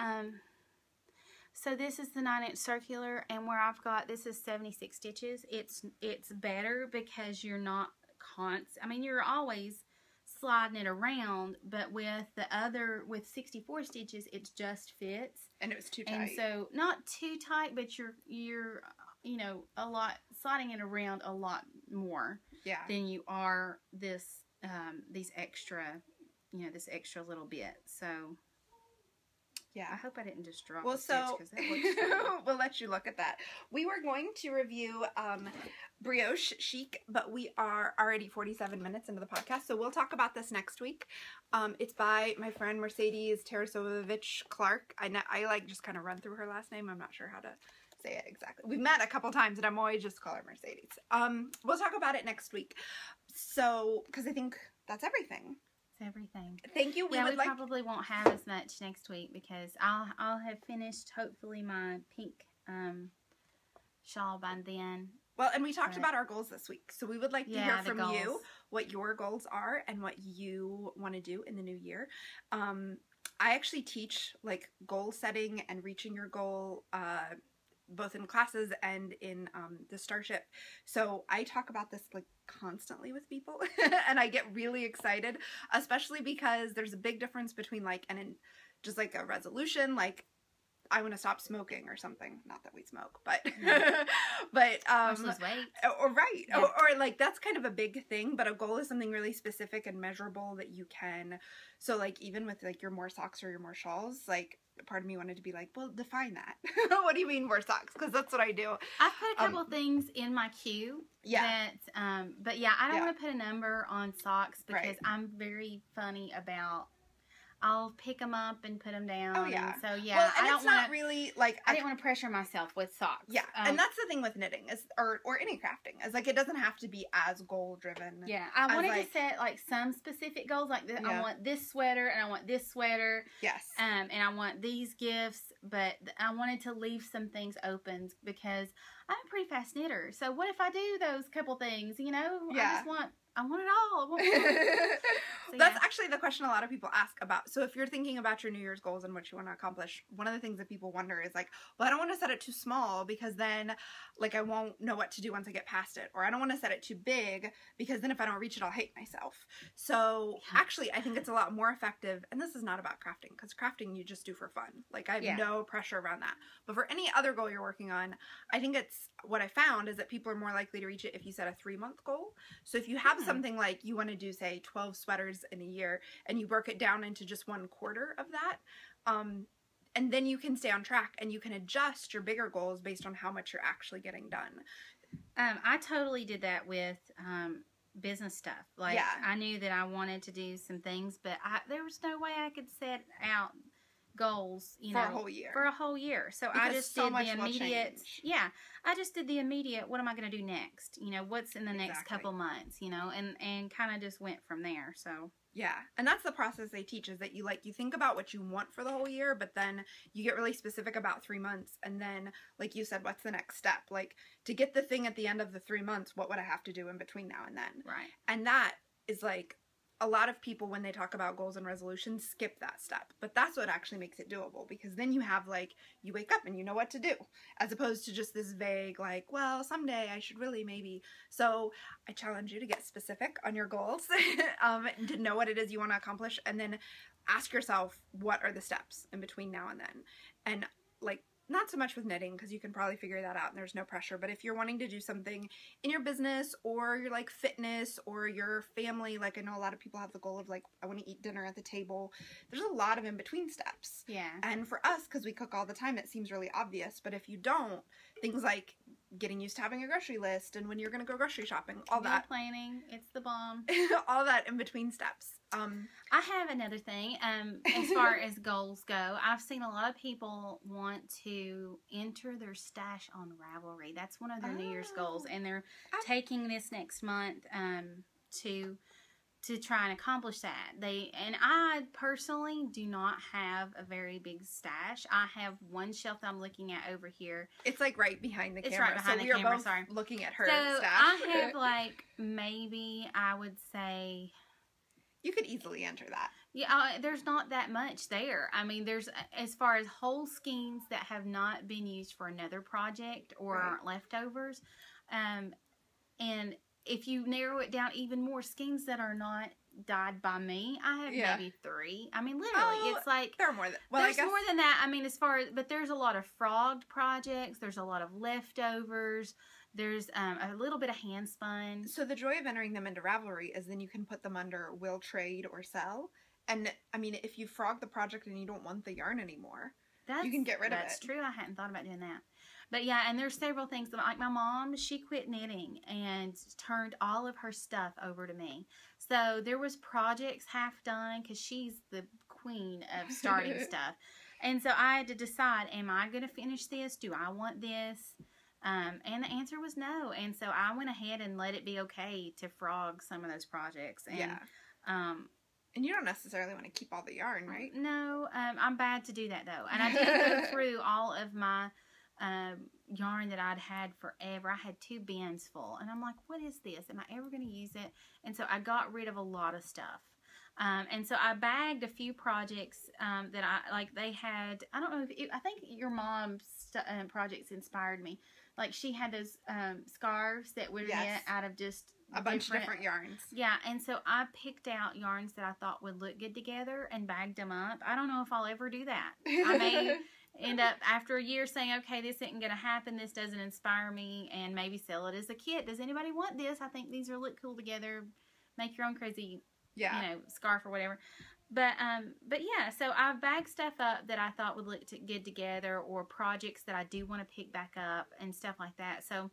so this is the 9-inch circular, and where I've got, this is 76 stitches. It's better because you're not you're always sliding it around, but with 64 stitches, it just fits. And it was too tight. And so, not too tight, but you're a lot, sliding it around a lot more than you are these extra, this extra little bit. So, I hope I didn't just drop a stitch because that looks we'll let you look at that. We were going to review Brioche Chic, but we are already 47 minutes into the podcast, so we'll talk about this next week. It's by my friend Mercedes Tarasovich Clark. I like just kind of run through her last name. I'm not sure how to say it exactly. We've met a couple times, and I'm always just call her Mercedes. We'll talk about it next week. So, because I think that's everything. It's everything. Thank you. We probably won't have as much next week because I'll have finished hopefully my pink shawl by then. Well, and we talked about our goals this week, so we would like to hear from goals. you what your goals are and what you want to do in the new year. I actually teach like goal setting and reaching your goal both in classes and in the Starship. So I talk about this like constantly with people and I get really excited, especially because there's a big difference between like just like a resolution, like I want to stop smoking or something. Not that we smoke, but but lose weight. Or right. Yeah. Or like that's kind of a big thing, but a goal is something really specific and measurable that you can. So like even with like your more socks or your more shawls, like part of me wanted to be like, well, define that. What do you mean more socks? Because that's what I do. I've put a couple things in my queue. Yeah. But yeah, I don't want to put a number on socks because I'm very funny about. I'll pick them up and put them down. Oh, yeah. And so, yeah, well, and I don't it's not want really, like... I didn't want to pressure myself with socks. Yeah, and that's the thing with knitting, is or any crafting, is, like, it doesn't have to be as goal-driven. Yeah, I wanted to set, like, some specific goals, like, I want this sweater, and I want this sweater. Yes. And I want these gifts, but I wanted to leave some things open, because I'm a pretty fast knitter. So what if I do those couple things, you know? Yeah. I want it all. I want it all. So, That's actually the question a lot of people ask about. So if you're thinking about your New Year's goals and what you want to accomplish, one of the things that people wonder is like, well, I don't want to set it too small because then, like, I won't know what to do once I get past it. Or I don't want to set it too big because then if I don't reach it, I'll hate myself. So actually, I think it's a lot more effective. And this is not about crafting, because crafting you just do for fun. Like, I have no pressure around that. But for any other goal you're working on, I think it's, what I found is that people are more likely to reach it if you set a 3-month goal. So if you have something like you want to do, say, 12 sweaters in a year, and you work it down into just 1/4 of that, and then you can stay on track and you can adjust your bigger goals based on how much you're actually getting done. I totally did that with business stuff. Like, I knew that I wanted to do some things, but there was no way I could set out goals, you know, for a whole year. So because I just did the immediate. Yeah, I just did the immediate. What am I going to do next? You know, what's in the next couple months? You know, and kind of just went from there. So yeah, and that's the process they teach, is that you think about what you want for the whole year, but then you get really specific about 3 months, and then, like you said, what's the next step? Like, to get the thing at the end of the 3 months, what would I have to do in between now and then? Right. And that is like, a lot of people, when they talk about goals and resolutions, skip that step. But that's what actually makes it doable, because then you have, like, you wake up and you know what to do, as opposed to just this vague, like, well, someday I should really maybe. So I challenge you to get specific on your goals, to know what it is you want to accomplish, and then ask yourself, what are the steps in between now and then? And, like, not so much with knitting, because you can probably figure that out and there's no pressure, but if you're wanting to do something in your business, or your, like, fitness, or your family, like, I know a lot of people have the goal of, like, I want to eat dinner at the table. There's a lot of in-between steps. Yeah. And for us, because we cook all the time, it seems really obvious, but if you don't, things like getting used to having a grocery list, and when you're going to go grocery shopping, all that. Planning, it's the bomb. All that in-between steps. I have another thing, as far as goals go. I've seen a lot of people want to enter their stash on Ravelry. That's one of their New Year's goals, and they're taking this next month to try and accomplish that. I personally do not have a very big stash. I have one shelf that I'm looking at over here. It's like right behind the camera. It's right behind the camera, sorry. Looking at her stash. I have, like, maybe I would say... You could easily enter that. Yeah, there's not that much there. I mean, there's, as far as whole skeins that have not been used for another project or aren't leftovers. And if you narrow it down even more, skeins that are not dyed by me, I have maybe 3. I mean, literally, it's like... There are more than... Well, there's more than that. I mean, as far as... But there's a lot of frogged projects. There's a lot of leftovers. There's a little bit of hand spun. So the joy of entering them into Ravelry is then you can put them under will trade or sell. And, I mean, if you frog the project and you don't want the yarn anymore, you can get rid of it. That's true. I hadn't thought about doing that. But yeah, and there's several things. Like my mom, she quit knitting and turned all of her stuff over to me. So there was projects half done, because she's the queen of starting stuff. And so I had to decide, am I going to finish this? Do I want this? And the answer was no. And so I went ahead and let it be okay to frog some of those projects. And, and you don't necessarily want to keep all the yarn, right? No, I'm bad to do that, though. And I did go through all of my yarn that I'd had forever. I had 2 bins full. And I'm like, what is this? Am I ever going to use it? And so I got rid of a lot of stuff. And so I bagged a few projects that they had, I don't know if I think your mom's projects inspired me. Like, she had those scarves that were knit out of just a bunch of different yarns. Yeah, and so I picked out yarns that I thought would look good together and bagged them up. I don't know if I'll ever do that. I may end up after a year saying, okay, this isn't going to happen. This doesn't inspire me, and maybe sell it as a kit. Does anybody want this? I think these look cool together. Make your own crazy, scarf or whatever. But yeah, so I've bagged stuff up that I thought would look good together, or projects that I do want to pick back up and stuff like that. So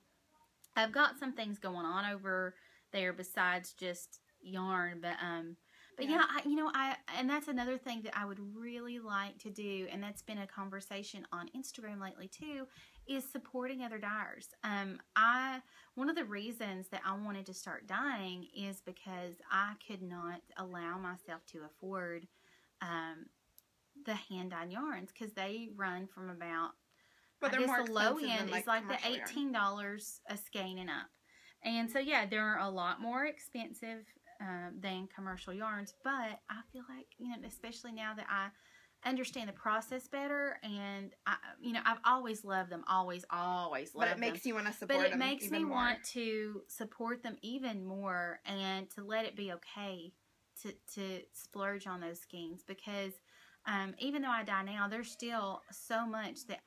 I've got some things going on over there besides just yarn, But Yeah. and that's another thing that I would really like to do, and that's been a conversation on Instagram lately too, is supporting other dyers. One of the reasons that I wanted to start dyeing is because I could not allow myself to afford the hand-dyed yarns, because they run from about, But I they're guess more the low expensive end than, is like the commercial yarn. $18 a skein and up. And so, yeah, they're a lot more expensive than commercial yarns. But I feel like, especially now that I understand the process better, and I've always loved them, always loved them. But it makes you want to support them. But it makes even me more. want to support them even more, and to let it be okay to splurge on those skeins, because even though I dye now, there's still so much that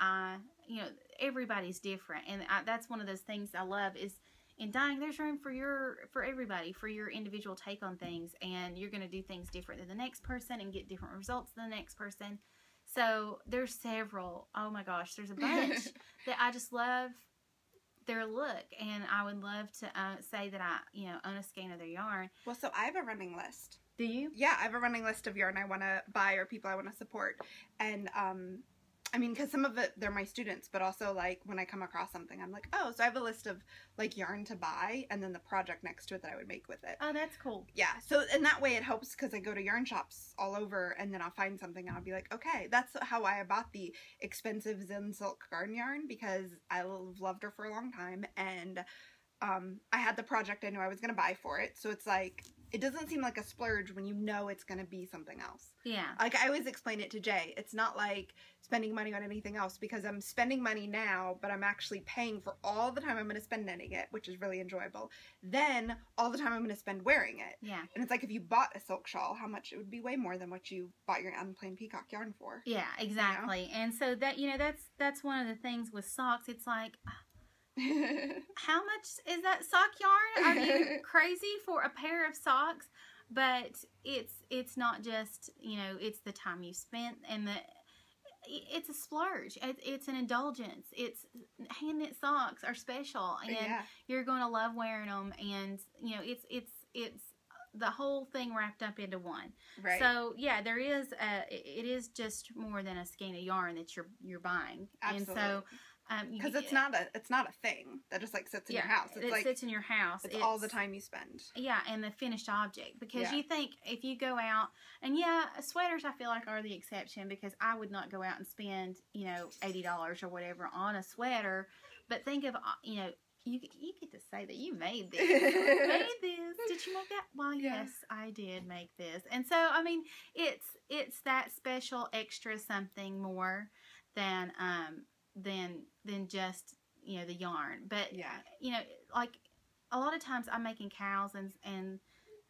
everybody's different, and that's one of those things I love is. In dyeing, there's room for everybody, for your individual take on things, and you're going to do things different than the next person and get different results than the next person. So there's several. Oh my gosh, there's a bunch that I just love their look, and I would love to say that I own a skein of their yarn. Well, so I have a running list. Do you? Yeah, I have a running list of yarn I want to buy or people I want to support, and because some of it, they're my students, but also, when I come across something, I'm like, oh, so I have a list of, yarn to buy, and then the project next to it that I would make with it. Oh, that's cool. Yeah, so, and that way it helps, because I go to yarn shops all over, and then I'll find something, and I'll be like, okay, that's how I bought the expensive Zen Silk garden yarn, because I loved her for a long time, and I had the project I knew I was going to buy for it, so it's like, it doesn't seem like a splurge when you know it's going to be something else. Yeah. I always explain it to Jay. It's not like spending money on anything else, because I'm spending money now, but I'm actually paying for all the time I'm going to spend knitting it, which is really enjoyable. Then all the time I'm going to spend wearing it. Yeah. And it's like if you bought a silk shawl, how much it would be way more than what you bought your unplain peacock yarn for. Yeah, exactly. And so that that's one of the things with socks. It's like, how much is that sock yarn? Are you crazy for a pair of socks? But it's not just, it's the time you spent, and it's a splurge. It's an indulgence. It's hand knit socks are special, and you're going to love wearing them, and it's the whole thing wrapped up into one. Right. So yeah, it is just more than a skein of yarn that you're buying. Absolutely. And so because it's not a thing that just sits in your house. It sits in your house. It's all the time you spend. Yeah, and the finished object, because Yeah. you think if you go out, and sweaters I feel like are the exception, because I would not go out and spend $80 or whatever on a sweater. But think of you get to say that you made this. Made this. Did you make that? Well, yes, I did make this. And so I mean, it's that special extra something more than just the yarn. But like a lot of times I'm making cows and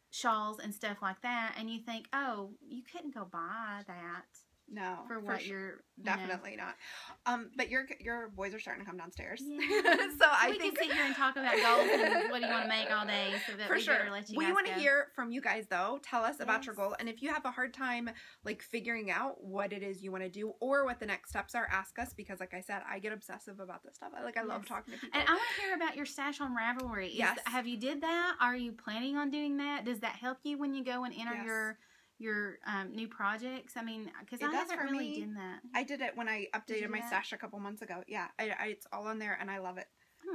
shawls and stuff like that, and you think, oh, you couldn't go buy that. No, for what you're definitely not. But your boys are starting to come downstairs, Yeah. so I we think can sit here and talk about goals and what do you want to make all day, so that for we sure. better let you We guys want to go. hear from you guys though. Tell us about your Yes. goal, and if you have a hard time figuring out what it is you want to do or what the next steps are, ask us, because like I said, I get obsessive about this stuff. I love Yes. talking to people. And I want to hear about your stash on Ravelry. Yes. Have you did that? Are you planning on doing that? Does that help you when you go and enter Yes. your new projects? I mean, because It I does haven't for really me. done that. I did it when I Did you updated do my that? stash a couple months ago. Yeah, it's all on there, and I love it.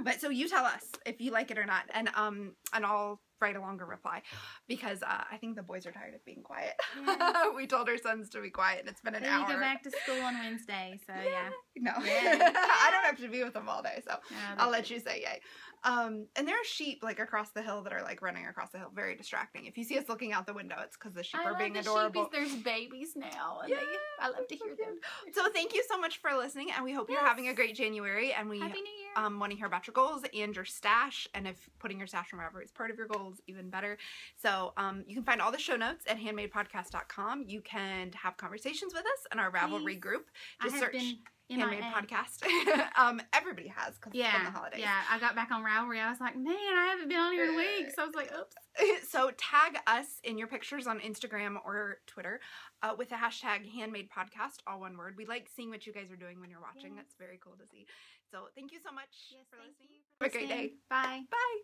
But So you tell us if you like it or not, and I'll write a longer reply, because I think the boys are tired of being quiet. Yeah. We told our sons to be quiet, and it's been an then hour. you go back to school on Wednesday, so yeah. No, Yeah. I don't have to be with them all day, so Yeah, I'll let you say yay. And there are sheep across the hill that are running across the hill, very distracting. If you see us looking out the window, it's because the sheep I are love being the adorable. sheepies. There's babies now, and Yeah, I love to hear them. So thank you so much for listening, and we hope you're Yes. having a great January, and we Happy New Year. want to hear about your goals and your stash, and if putting your stash on Ravelry is part of your goals, even better. So you can find all the show notes at handmadepodcast.com. You can have conversations with us in our Ravelry Please. group. I Just have search been Handmade MIA. Podcast. Everybody has, because it's from the holidays. Yeah, I got back on Ravelry. I was like, man, I haven't been on here in weeks. So I was like, oops. So tag us in your pictures on Instagram or Twitter with the hashtag Handmade Podcast, all one word. We like seeing what you guys are doing when you're watching. Yes. That's very cool to see. So thank you so much Yes, for thank listening. you Have a great day. Bye. Bye.